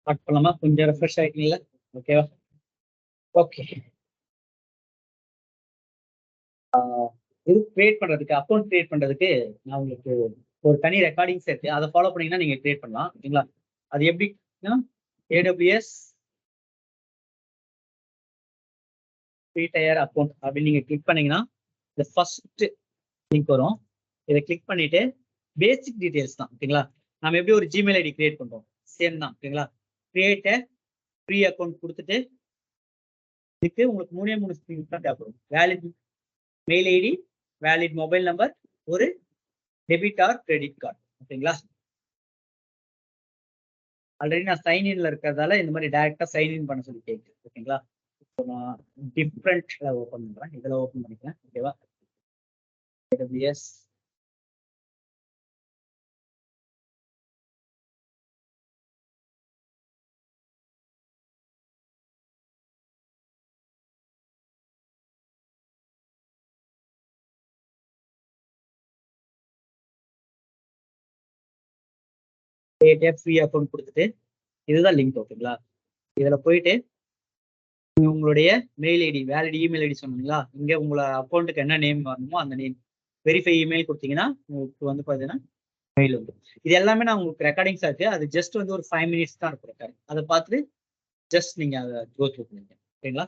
Start பண்ணலாமா? கொஞ்சம் refresh ஆயிட்டீங்களா? ஓகேவா? ஓகே. இது கிரியேட் பண்றதுக்கு, அக்கௌண்ட் கிரியேட் பண்றதுக்கு நான் உங்களுக்கு ஒரு தனி ரெக்கார்டிங்ஸ் இருக்கு. அதை ஃபாலோ பண்ணீங்கன்னா நீங்க கிரியேட் பண்ணலாம். ஓகேங்களா? அது எப்படின்னா ஏடபிள்யூஎஸ் ஃப்ரீ டயர் அக்கௌண்ட் அப்படின்னு நீங்க கிளிக் பண்ணீங்கன்னா இந்த ஃபர்ஸ்ட் லிங்க் வரும். இதை கிளிக் பண்ணிட்டு பேசிக் டீடைல்ஸ் தான். ஓகேங்களா? நம்ம எப்படி ஒரு ஜிமெயில் ஐடி கிரியேட் பண்றோம் சேம் தான். ஓகேங்களா? கிரியேட் ஃப்ரீ அக்கௌண்ட் கொடுத்துட்டு இதுக்கு உங்களுக்கு 3 ஸ்கிரீன் தான் தேவைப்படும். Valid mail ID, valid mobile number, ஒரு டெபிட் ஆர் கிரெடிட் கார்டு. ஓகேங்களா? ஆல்ரெடி நான் சைன்இன்ல இருக்கிறதால இந்த மாதிரி டைரக்டா சைன்இன் பண்ண சொல்லி கேட்குது. ஓகேங்களா? நான் டிஃப்ரெண்ட்ல ஓப்பன் பண்றேன். இதுல ஓப்பன் பண்ணிக்கிறேன். ஓகேவா? AWS ஃப்ரீ அக்கௌண்ட் கொடுத்துட்டு இதுதான் லிங்க். ஓகேங்களா? இதுல போயிட்டு உங்களுடைய mail ID, valid email ID சொன்னீங்களா, இங்க உங்களோட அக்கௌண்ட்டுக்கு என்ன நேம் வரணுமோ அந்த நேம் வெரிஃபை இமெயில் கொடுத்தீங்கன்னா உங்களுக்கு வந்து பாத்தீங்கன்னா மெயில் வந்து இது எல்லாமே நான் உங்களுக்கு ரெக்கார்டிங்ஸ் இருக்கு. அது ஜஸ்ட் வந்து ஒரு 5 மினிட்ஸ் தான் இருக்கும் ரெக்கார்டிங். அதை பார்த்துட்டு ஜஸ்ட் நீங்க அதை கோ த்ரூ பண்ணுங்க. ஓகேங்களா?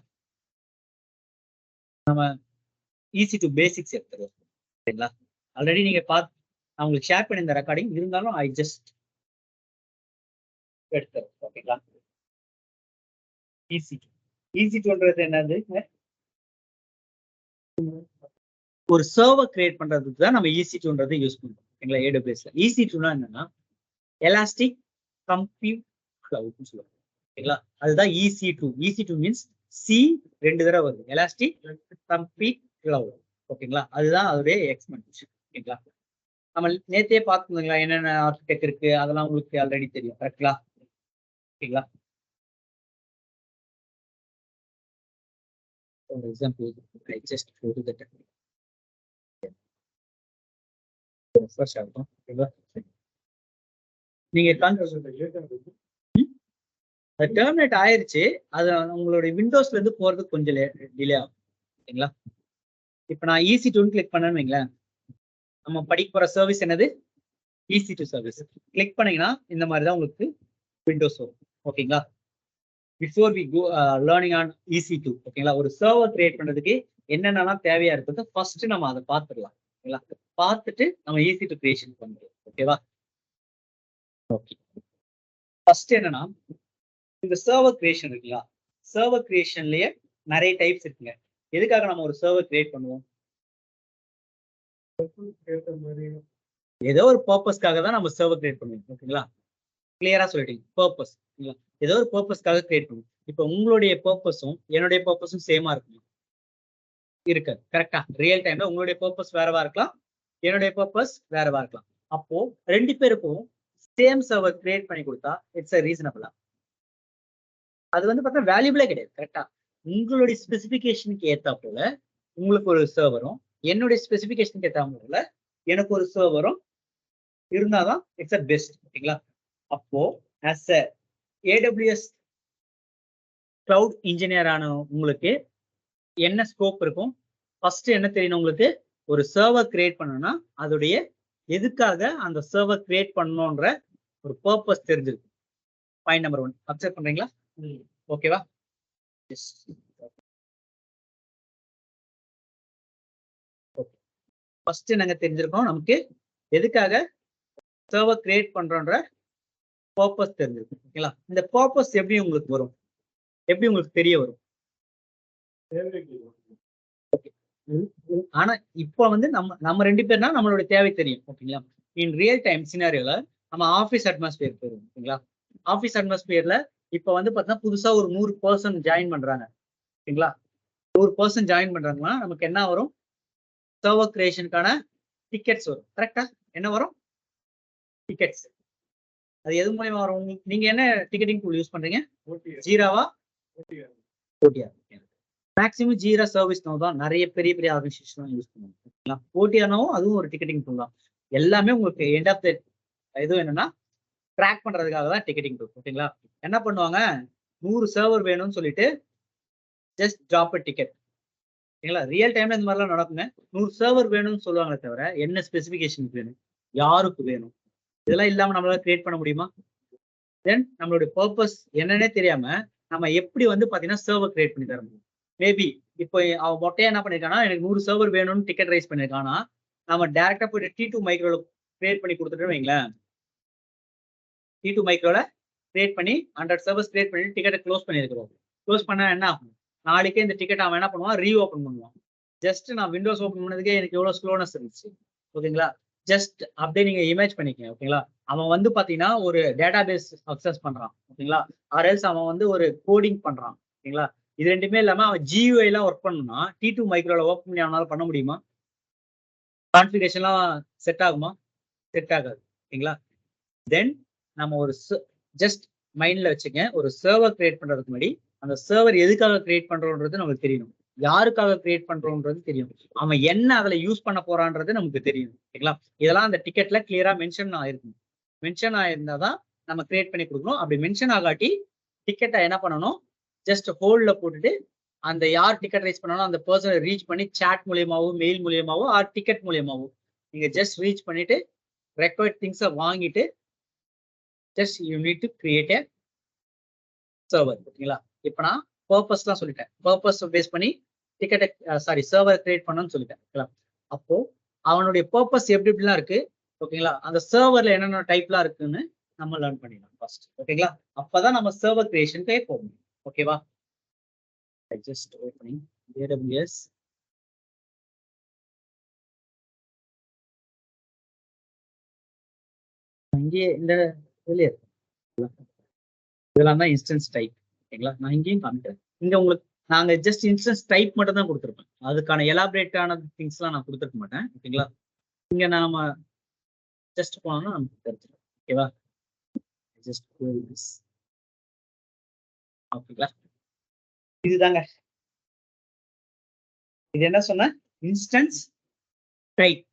நம்ம ஈஸி டு பேசிக்ஸ் எடுத்துருவோம். ஓகேங்களா? ஆல்ரெடி நீங்க பார்த்து நான் உங்களுக்கு ஷேர் பண்ணி இந்த ரெக்கார்டிங் இருந்தாலும் ஐ ஜஸ்ட் எடுத்துறேன். ஓகேங்களா? ஈஸி டுன்றது என்னது? ஒரு சர்வர் கிரியேட் பண்றதுக்கு தான் நம்ம ஈஸி டுன்றது யூஸ் பண்றோம். ஓகேங்களா? AWSல ஈஸி டுனா என்னன்னா எலாஸ்டிக் கம்ப்யூட் கிளவுட்னு சொல்லுவாங்க. ஓகேங்களா? அதுதான் EC2. EC2 மீன்ஸ் சி 2 தடவை வருது. Elastic compute cloud. ஓகேங்களா? அதுதான் அதோடைய எக்ஸ்பென்ஷன். ஓகேங்களா? நம்ம நேத்தையே பார்த்துங்களா என்னென்ன ஆர்கிடெக்ட் இருக்கு அதெல்லாம் உங்களுக்கு ஆல்ரெடி தெரியும். கரெக்டா? ஓகேங்களா? For example, I just go to the technique. First ஆகும். ஓகேங்களா? நீங்க டெர்மினேட் ஆயிருச்சு. அது உங்களுடைய விண்டோஸ்ல இருந்து போறதுக்கு கொஞ்சம் டிலே ஆகும். ஓகேங்களா? இப்ப நான் EC2 கிளிக் பண்ணேன்னு வைங்களேன், நம்ம படிக்க போற சர்வீஸ் என்னது? EC2 service. கிளிக் பண்ணீங்கன்னா இந்த மாதிரி தான் உங்களுக்கு விண்டோஸ் வரும். ஓகேங்களா? Before we go learning on EC2. ஓகேங்களா? ஒரு சர்வர் கிரியேட் பண்றதுக்கு என்னென்னலாம் தேவையா இருக்குது ஃபர்ஸ்ட் நம்ம அதை பார்த்துடலாம். ஓகேங்களா? பார்த்துட்டு நம்ம EC2 கிரியேஷன் பண்றோம். ஓகேவா? ஓகே. ஃபர்ஸ்ட் என்னன்னா இந்த சர்வர் கிரியேஷன் இருக்குங்களா, சர்வர் கிரியேஷன்லயே நிறைய டைப்ஸ் இருக்குங்க. எதுக்காக நம்ம ஒரு சர்வர் கிரியேட் பண்ணுவோம்? ஏதோ ஒரு பர்பஸ்க்காக தான் நம்ம சர்வர் கிரியேட் பண்ணுவோம். ஓகேங்களா? கிளியரா சொல்லிட்டீங்க. பர்பஸ். ஏதோ ஒரு பர்பஸ்க்காக கிரியேட் பண்ணுவோம். இப்போ உங்களுடைய பர்பஸும் என்னுடைய பர்பஸும் சேமா இருக்கும் இருக்காது. கரெக்டா? ரியல் டைம்ல உங்களுடைய பர்பஸ் வேறவா இருக்கலாம், என்னுடைய பர்பஸ் வேறவா இருக்கலாம். அப்போ 2 பேருக்கும் சேம் சர்வர் கிரியேட் பண்ணி கொடுத்தா இட்ஸ் ரீசனபிளா? அது வந்து பார்த்தா வேல்யூபிளே கிடையாது. கரெக்டா? உங்களுடைய ஸ்பெசிபிகேஷனுக்கு ஏத்தா போல உங்களுக்கு ஒரு சர்வரும், என்னுடைய ஸ்பெசிபிகேஷனுக்கு ஏத்தா போல எனக்கு ஒரு சர்வரும் இருந்தாதான் இட்ஸ் அ பெஸ்ட். ஓகேங்களா? அப்போ as a AWS cloud engineer ஆன உங்களுக்கு என்ன ஸ்கோப் இருக்கும்? ஃபர்ஸ்ட் என்ன தெரியணும் உங்களுக்கு? ஒரு சர்வர் கிரியேட் பண்ணணும்னா அதோடைய எதுக்காக அந்த சர்வர் கிரியேட் பண்ணணும்ன்ற ஒரு பர்பஸ் தெரிஞ்சிருக்கு. பாயிண்ட் நம்பர் 1 அக்செப்ட் பண்றீங்களா? ஓகேவா? ஃபர்ஸ்ட் நாங்க தெரிஞ்சிருக்கோம் நமக்கு எதுக்காக சர்வர் கிரியேட் பண்றோன்ற பர்பஸ் தெரிஞ்சிருக்கு. ஓகேங்களா? இந்த பர்பஸ் எப்படி உங்களுக்கு வரும்? எப்படி உங்களுக்கு தெரிய வரும்? ஆனா இப்ப வந்து நம்ம 2 பேர்னா நம்மளோட தேவை தெரியும். ஓகேங்களா? இன் ரியல் டைம் சினாரியோல நம்ம ஆபீஸ் அட்மாஸ்பியர் போயிருவோம். ஓகேங்களா? ஆபீஸ் அட்மாஸ்பியர்ல இப்ப வந்து பாத்தீங்கன்னா புதுசா ஒரு 100 பர்சன் ஜாயின் பண்றாங்க. ஓகேங்களா? 100 பர்சன் ஜாயின் பண்றாங்கன்னா நமக்கு என்ன வரும்? சர்வர் கிரியேஷனுக்கான டிக்கெட்ஸ் வரும். கரெக்டா? என்ன வரும்? டிக்கெட்ஸ். அது எது மூலமா வரும்? நீங்க என்ன டிக்கெட்டிங் டூல் யூஸ் பண்றீங்க? ஜீராவா? OTR. Maximum Jira service now தான் நிறைய பெரிய பெரிய ஆர்கனைசேஷன் யூஸ் பண்ணுவாங்க. OTRனாவும் அதுவும் ஒரு டிக்கெட்டிங் டூல் தான். எல்லாமே உங்களுக்கு எண்ட் ஆஃப் த இது என்னன்னா ட்ராக் பண்றதுக்காக தான் டிக்கெட்டிங் டூல். ஓகேங்களா? என்ன பண்ணுவாங்க, 100 சர்வர் வேணும்னு சொல்லிட்டு ஜஸ்ட் டிராப் அ டிக்கெட். ஓகேங்களா? ரியல் டைம்ல இந்த மாதிரிலாம் நடக்குங்க. 100 சர்வர் வேணும்னு சொல்லுவாங்களே தவிர என்ன ஸ்பெசிஃபிகேஷன் வேணும், யாருக்கு வேணும், இதெல்லாம் இல்லாம நம்மளால கிரியேட் பண்ண முடியுமா? தென் நம்மளுடைய பர்பஸ் என்னன்னே தெரியாம நம்ம எப்படி வந்து பாத்தீங்கன்னா சர்வர் கிரியேட் பண்ணி தர முடியும்? மேபி இப்போ அவன் மொட்டையா என்ன பண்ணிருக்கானா, எனக்கு 100 சர்வர் வேணும்னு டிக்கெட் ரைஸ் பண்ணிருக்கானா, நம்ம டைரக்டா போயிட்டு T2 மைக்ரோல கிரியேட் பண்ணி கொடுத்துட்டு வைங்களேன். T2 மைக்ரோல கிரியேட் பண்ணி 100 சர்வர்ஸ் கிரியேட் பண்ணி டிக்கெட்டை க்ளோஸ் பண்ணிருக்கிறோம். க்ளோஸ் பண்ணா என்ன ஆகும்? நாளைக்கே இந்த டிக்கெட் அவன் என்ன பண்ணுவான், ரீஓபன் பண்ணுவான். ஜஸ்ட் நான் விண்டோஸ் ஓபன் பண்ணதுக்கே எனக்கு எவ்வளவு ஸ்லோனஸ் இருந்துச்சு. ஓகேங்களா? ஜஸ்ட் அப்படியே நீங்க இமேஜ் பண்ணிக்கங்க. ஓகேங்களா? அவன் வந்து பாத்தீங்கன்னா ஒரு டேட்டாபேஸ் அக்சஸ் பண்றான். ஓகேங்களா? ஆர்எல்ஸ் அவன் வந்து ஒரு கோடிங் பண்றான். ஓகேங்களா? இது ரெண்டுமே இல்லாம அவன் GUI எல்லாம் ஒர்க் பண்ணணும்னா T2 மைக்ரோல ஓப்பன் பண்ணி அவனால பண்ண முடியுமா? கான்ஃபிகரேஷன்லாம் செட் ஆகுமா? செட் ஆகாது. ஓகேங்களா? தென் நம்ம ஒரு ஜஸ்ட் மைண்ட்ல வச்சுங்க, ஒரு சர்வர் கிரியேட் பண்றதுக்கு முன்னாடி அந்த சர்வர் எதுக்காக கிரியேட் பண்றோன்றது நமக்கு தெரியணும். யாருக்காக கிரியேட் பண்றோன்றது தெரியும். அவன் என்ன அதுல யூஸ் பண்ண போறான்றது நமக்கு தெரியும். ஓகேங்களா? இதெல்லாம் அந்த டிக்கெட்ல கிளியரா மென்ஷன் ஆயிருக்கும். மென்ஷன் ஆயிருந்தாதான் நம்ம கிரியேட் பண்ணி கொடுக்கணும். அப்படி மென்ஷன் ஆகாட்டி டிக்கெட்டை என்ன பண்ணணும், ஜஸ்ட் ஹோல்ட்ல போட்டுட்டு அந்த யார் டிக்கெட் ரைஸ் பண்ணாலும் அந்த பர்சனை ரீச் பண்ணி சாட் மூலியமாவோ மெயில் மூலியமாவோ ஆர் டிக்கெட் மூலியமாவோ நீங்க ஜஸ்ட் ரீச் பண்ணிட்டு ரெக்வயர்ட் திங்ஸை வாங்கிட்டு just you need to create A server. ஓகேங்களா? இப்போ நான் பர்பஸ்லாம் சொல்லிட்டேன். பர்பஸ் பேஸ் பண்ணி டிக்கெட்டை சர்வர் கிரியேட் பண்ணணும்னு சொல்லிட்டேன். ஓகேங்களா? அப்போ அவனுடைய பர்பஸ் எப்படி எப்படிலாம் இருக்கு, ஓகேங்களா? அந்த சர்வர்ல என்னென்ன டைப்லாம் இருக்குன்னு நம்ம லேர்ன் பண்ணிடலாம் ஃபர்ஸ்ட். ஓகேங்களா? அப்பதான் நம்ம சர்வர் கிரியேஷனுக்கே போகணும். ஓகேவா? Just opening AWS. இங்கே இந்த வெளியே இதெல்லாம் தான் இன்ஸ்டன்ஸ் டைப். ஓகேங்களா? நான் இங்கேயும் காமிக்கிறேன். இங்க உங்களுக்கு நாங்க ஜஸ்ட் இன்ஸ்டன்ஸ் டைப் மட்டும் தான் கொடுத்துருப்பேன். அதுக்கான எலாபரேட்டான திங்ஸ்லாம் நான் கொடுத்துருக்க மாட்டேன். ஓகேங்களா? இங்க நாம ஜஸ்ட் போனோம்னா நமக்கு தெரிஞ்சிடும். ஓகேவா? ஜஸ்ட் ஓகேங்களா? இதுதாங்க. இது என்ன சொன்ன, இன்ஸ்டன்ஸ் டைப்.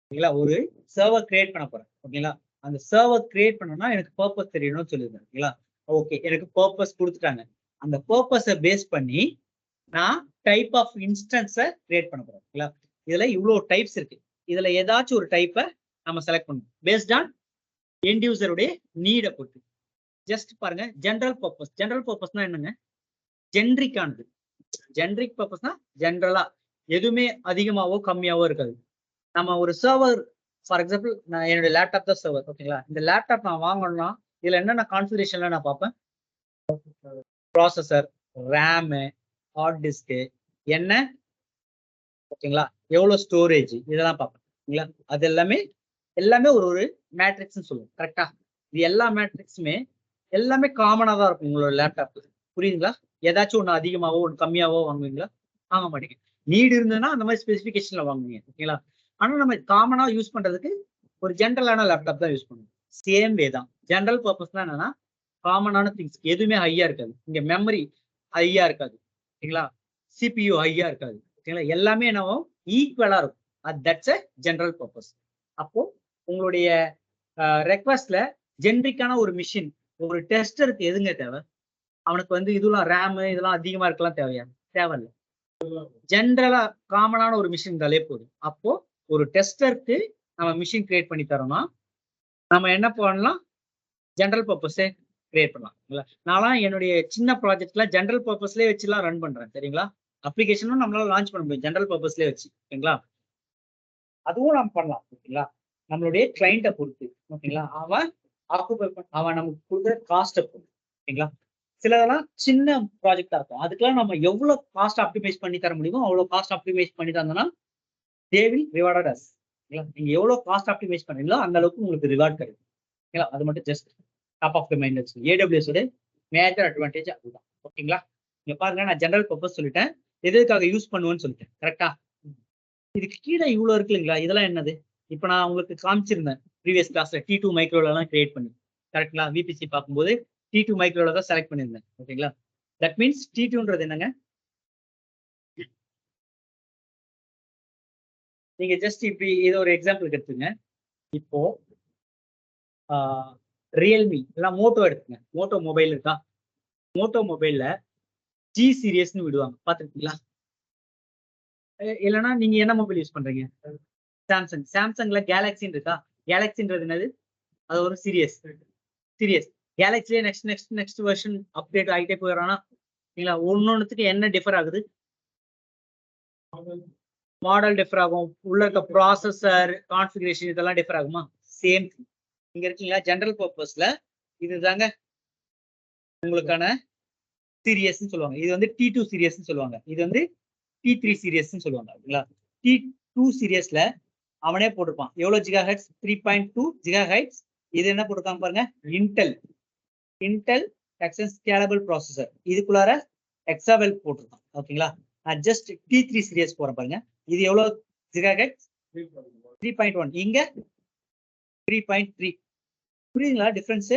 ஓகேங்களா? ஒரு சர்வர் கிரியேட் பண்ண போறேன். ஓகேங்களா? அந்த சர்வர் கிரியேட் பண்ணணும்னா எனக்கு பர்பஸ் தெரியணும்னு சொல்லியிருந்தேன். ஓகேங்களா? ஓகே, எனக்கு பர்பஸ் கொடுத்துட்டாங்க. அந்த பர்பஸை பேஸ் பண்ணி நான் டைப் ஆஃப் இன்ஸ்டன்ஸை கிரியேட் பண்ண போறேன். ஓகேங்களா? இதுல இவ்வளவு டைப்ஸ் இருக்கு. இதுல ஏதாச்சும் ஒரு டைப்பை நம்ம செலக்ட் பண்ணணும் பேஸ்ட் ஆன் எண்ட் யூசருடைய நீடை பொறுத்து. ஜஸ்ட் பாருங்க, ஜெனரல் பர்பஸ். ஜெனரல் பர்பஸ்னா என்னங்க, ஜென்ரிக்கானது. ஜென்ரிக் பர்பஸ்னா ஜென்ரலா எதுவுமே அதிகமாவோ கம்மியாவோ இருக்காது. நம்ம ஒரு சர்வர், ஃபார் எக்ஸாம்பிள் நான் என்னுடைய லேப்டாப் தான் சர்வர். ஓகேங்களா? இந்த லேப்டாப் நான் வாங்கணும்னா இதுல என்னென்ன கான்ஃபிகரேஷன்ல நான் பார்ப்பேன், ப்ராசஸர், ரேமு, ஹார்ட் டிஸ்க்கு என்ன, ஓகேங்களா, எவ்வளவு ஸ்டோரேஜ், இதெல்லாம் பார்ப்பேன். ஓகேங்களா? அது எல்லாமே ஒரு ஒரு மேட்ரிக்ஸ்ன்னு சொல்லுவோம். கரெக்டா? இது எல்லா மேட்ரிக்ஸுமே எல்லாமே காமனா தான் இருக்கும் உங்களோட லேப்டாப்ல. புரியுதுங்களா? ஏதாச்சும் ஒன்று அதிகமாவோ ஒன்று கம்மியாவோ வாங்குவீங்களா? வாங்க மாட்டீங்க. நீடு இருந்ததுன்னா அந்த மாதிரி ஸ்பெசிஃபிகேஷன்ல வாங்குவீங்க. ஓகேங்களா? ஆனா நம்ம காமனா யூஸ் பண்றதுக்கு ஒரு ஜென்ரலான லேப்டாப் தான் யூஸ் பண்ணுவோம். சேம் வே தான். ஜென்ரல் பர்பஸ்னா என்னன்னா காமனான திங்ஸ் எதுவுமே ஹையா இருக்காது. இங்க மெமரி ஹையா இருக்காது. ஓகேங்களா? CPU ஹையா இருக்காது. ஓகேங்களா? எல்லாமே என்னவோ ஈக்குவலா இருக்கும். That's a general purpose. அப்போ உங்களுடைய ரெக்வஸ்ட்ல ஜென்ரிக்கான ஒரு மிஷின், ஒரு டெஸ்டருக்கு எதுங்க தேவை? அவனுக்கு வந்து இதெல்லாம் ரேமு இதெல்லாம் அதிகமா இருக்கலாம் தேவையா? தேவையில்லை. ஜென்ரலா காமனான ஒரு மிஷின் இருந்தாலே போதும். அப்போ ஒரு டெஸ்டருக்கு நம்ம மிஷின் கிரியேட் பண்ணி தரோம்னா நம்ம என்ன பண்ணலாம், ஜென்ரல் பர்பஸே கிரியேட் பண்ணலாம். நான்லாம் என்னுடைய சின்ன ப்ராஜெக்ட்ல ஜென்ரல் பர்பஸ்லேயே வச்சுலாம் ரன் பண்றேன். சரிங்களா? அப்ளிகேஷனும் நம்மளால லான்ச் பண்ண முடியும் ஜென்ரல் பர்பஸ்லேயே வச்சு. ஓகேங்களா? அதுவும் நம்ம பண்ணலாம். ஓகேங்களா? நம்மளுடைய கிளைண்ட்டை பொறுத்து. ஓகேங்களா? அவன் நமக்கு கொடுக்குற காஸ்ட்டை பொறுத்து. ஓகேங்களா? சிலதெல்லாம் சின்ன ப்ராஜெக்டா இருக்கும். அதுக்கெல்லாம் நம்ம எவ்வளவு காஸ்ட் ஆப்டிமைஸ் பண்ணி தர முடியுமோ அவ்வளவு காஸ்ட் ஆப்டிமைஸ் பண்ணி தந்தோம்னா தே வில் ரிவார்டட் அஸ். நீங்க எவ்வளவு காஸ்ட் ஆப்டிமைஸ் பண்ணீங்களோ அந்த அளவுக்கு உங்களுக்கு ரிவார்ட் கிடைக்கும். ஓகேங்களா? அது மட்டும் just top of the mind வச்சு. AWS உடைய மேஜர் அட்வான்டேஜ் அதுதான். ஓகேங்களா? இங்க பாருங்க, நான் ஜெனரல் பர்பஸ் சொல்லிட்டேன், எதுக்காக யூஸ் பண்ணுவேன்னு சொல்லிட்டேன். கரெக்டா? இதுக்கு கீழே இவ்வளவு இருக்கு இல்லைங்களா, இதெல்லாம் என்னது? இப்ப நான் உங்களுக்கு காமிச்சிருந்தேன் ப்ரீவியஸ் கிளாஸ்ல T2 மைக்ரோல எல்லாம் கிரியேட் பண்ணி. கரெக்ட்ங்களா? VPC பார்க்கும்போது T2 மைக்ரோல தான் செலக்ட் பண்ணியிருந்தேன். ஓகேங்களா? தட் மீன்ஸ் T2ன்றது என்னங்க, நீங்க ஜஸ்ட் இப்படி இதை ஒரு எக்ஸாம்பிளுக்கு எடுத்துங்க. இப்போ ரியல்மி இல்லைன்னா மோட்டோ எடுத்துங்க. மோட்டோ மொபைல் இருக்கா? மோட்டோ மொபைல்ல ஜி சீரியஸ்னு விடுவாங்க, பார்த்துருக்கீங்களா? இல்லைன்னா நீங்க என்ன மொபைல் யூஸ் பண்றீங்க? சாம்சங். சாம்சங்ல கேலக்சின்னு இருக்கா? கேலக்சின்றது என்னது? அது ஒரு சீரியஸ். கேலக்சிலே நெக்ஸ்ட் வெர்ஷன் அப்டேட் ஆகிட்டே போயிடறானா இல்லைங்களா? ஒன்னொன்னுத்துக்கு என்ன டிஃபர் ஆகுது? மாடல் டிஃபர் ஆகும், உள்ள இருக்க ப்ராசஸர் கான்ஃபிகரேஷன் இதெல்லாம் டிஃபர் ஆகுமா? சேம் இங்க இருக்கீங்களா? ஜெனரல் பர்பஸ்ல இதுதாங்க உங்களுக்கான சீரியஸ்ன்னு சொல்லுவாங்க. இது வந்து T2 சீரியஸ்ன்னு சொல்லுவாங்க. இது வந்து T3 சீரியஸ்ன்னு சொல்லுவாங்க. ஓகேங்களா? T2 சீரியஸ்ல அவனே போட்டிருப்பான் எவ்வளவு ஜிகாஹெர்ட்ஸ்? 3.2 ஜிகாஹெர்ட்ஸ். இது என்ன போட்டிருக்காங்க பாருங்க, இன்டெல் டெக்சன் ஸ்கேலபிள் ப்ராசஸர். இதுக்குள்ளார எக்ஸாவெல் போட்டிருக்கான். ஓகேங்களா? நான் ஜஸ்ட் T3 சீரியஸ் போறேன் பாருங்க. இது எவ்வளவு ஜிகாஹெர்ட்ஸ்? 3.1. இங்க 3.3. புரியுதுங்களா டிஃபரன்ஸ்?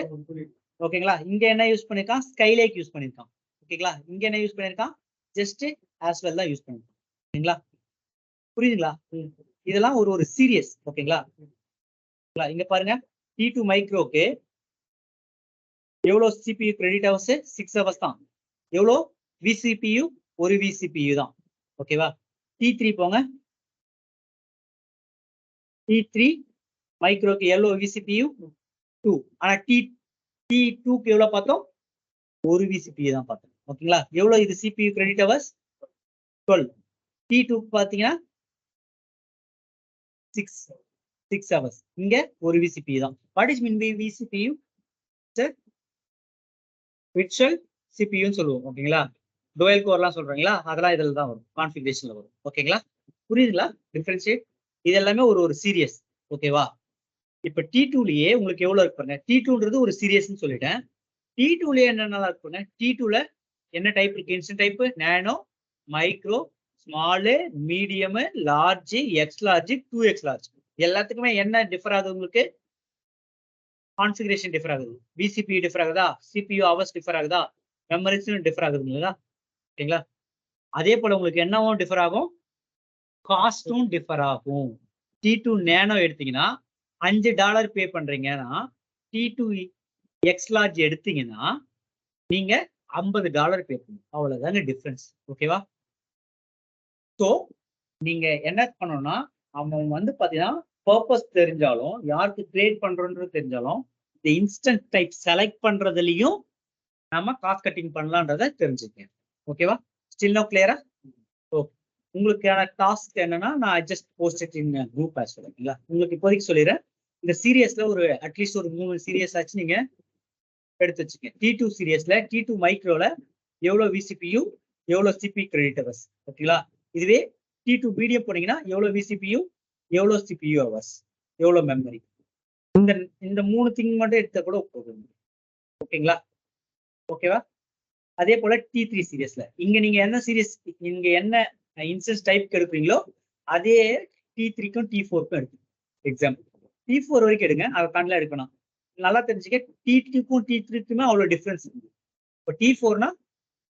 ஓகேங்களா? இங்க என்ன யூஸ் பண்ணிருக்கான்? ஸ்கைலேக் யூஸ் பண்ணிருக்கான். ஓகேங்களா? இங்க என்ன யூஸ் பண்ணிருக்கான்? ஜஸ்ட் ஆஸ்வெல் தான் யூஸ் பண்ணிருக்கான். ஓகேங்களா? புரியுதுங்களா? இதெல்லாம் ஒரு சீரியஸ். ஓகேங்களா? இங்க பாருங்க, T2 மைக்ரோக்கு எவ்வளவு சிபியு கிரெடிட் ஹவர்ஸ்? 6 ஹவர்ஸ் தான். எவ்வளோ விசிபியு? ஒரு விசிபியு தான். ஓகேவா? T3 போங்க. T3 மைக்ரோக்கு எவ்வளவு விசிபியு? 2. ஆனா T2க்கு எவ்வளவு பார்த்தோம்? ஒரு விசிபியு தான் பார்த்தோம். ஓகேங்களா? எவ்வளவு இது சிபியு கிரெடிட் ஹவர்ஸ்? 12. T2க்கு பாத்தீங்கன்னா 6 ஹவர்ஸ். இங்க ஒரு விசிபியு தான். What is mean by VCPU? Virtual சிபியுன்னு சொல்லுவோம். ஓகேங்களா? டுவல் கோர்லாம் சொல்றீங்களா? அதெல்லாம் இதுல தான் வரும், கான்ஃபிகரேஷன்ல வரும். ஓகேங்களா? புரியுதுங்களா டிஃபரன்ஷியேட்? இது எல்லாமே ஒரு சீரியஸ். ஓகேவா? இப்ப T2லயே உங்களுக்கு எவ்வளவு இருக்கு பாருங்க. T2ன்றது ஒரு சீரியஸ்னு சொல்லிட்டேன். T2லயே என்னென்னலாம் இருக்கு பாருங்க. T2ல என்ன டைப் இருக்கு? Instant type, nano, micro, small, medium, large, X large, 2x large. எல்லாத்துக்குமே என்ன டிஃபர் ஆகுது உங்களுக்கு? கான்ஃபிகரேஷன் டிஃபர் ஆகுது. விசிபி டிஃபர் ஆகுதா? சிபியு ஹவர்ஸ் டிஃபர் ஆகுதா? மெமரிஸும் டிஃபர் ஆகுதுங்களா? ஓகேங்களா? அதே போல உங்களுக்கு என்னவும் டிஃபர் ஆகும், காஸ்டும் டிஃபர் ஆகும். T2 நேனோ எடுத்தீங்கன்னா $5 பே பண்றீங்கன்னா, T2 எக்ஸ் லார்ஜ் எடுத்தீங்கன்னா நீங்க $50 பே பண்ணுங்க. அவ்வளவுதாங்க டிஃபரன்ஸ். ஓகேவா? ஸோ நீங்க என்ன பண்ணணும்னா, அவன் வந்து பாத்தீங்கன்னா பர்பஸ் தெரிஞ்சாலும், யாருக்கு கிரியேட் பண்றோன்றது தெரிஞ்சாலும், இந்த இன்ஸ்டன்ட் டைப் செலக்ட் பண்றதுலயும் நம்ம காஸ்ட் கட்டிங் பண்ணலான்றத தெரிஞ்சுக்கங்க. ஓகேவா? ஸ்டில் நோ கிளியரா? ஓகே. உங்களுக்கான டாஸ்க் என்னன்னா, நான் just post it in group as well. ஓகேங்களா? உங்களுக்கு இப்போதைக்கு சொல்லிடுறேன். இந்த சீரியஸ்ல அட்லீஸ்ட் ஒரு 3 சீரியஸ் ஆச்சு நீங்க எடுத்து வச்சுக்கங்க. T2 சீரியஸ்ல T2 மைக்ரோல எவ்வளவு விசிபியு, எவ்வளவு சிபி கிரெடிட் ஹவர்ஸ். ஓகேங்களா? இதுவே T2 மீடியம் போனீங்கன்னா எவ்வளவு விசிபியு, எவ்வளவு சிபியு ஹவர்ஸ், எவ்வளவு மெமரி. இந்த 3 திங் மட்டும் எடுத்த கூட போதும். ஓகேங்களா? ஓகேவா? அதே போல T3 சீரியஸ்ல இங்க நீங்க என்ன சீரியஸ், இங்க என்ன இன்ஸ்டன்ஸ் டைப் எடுப்பீங்களோ அதே T3க்கும் T4க்கும் எடுக்கும். எக்ஸாம்பிள் T4 வரைக்கும் எடுங்க, அதை தாண்டிலாம் எடுக்கணும். நல்லா தெரிஞ்சுக்க, T2க்கும் T3க்குமே அவ்வளவு டிஃபரன்ஸ் இருக்கு. இப்போ T4னா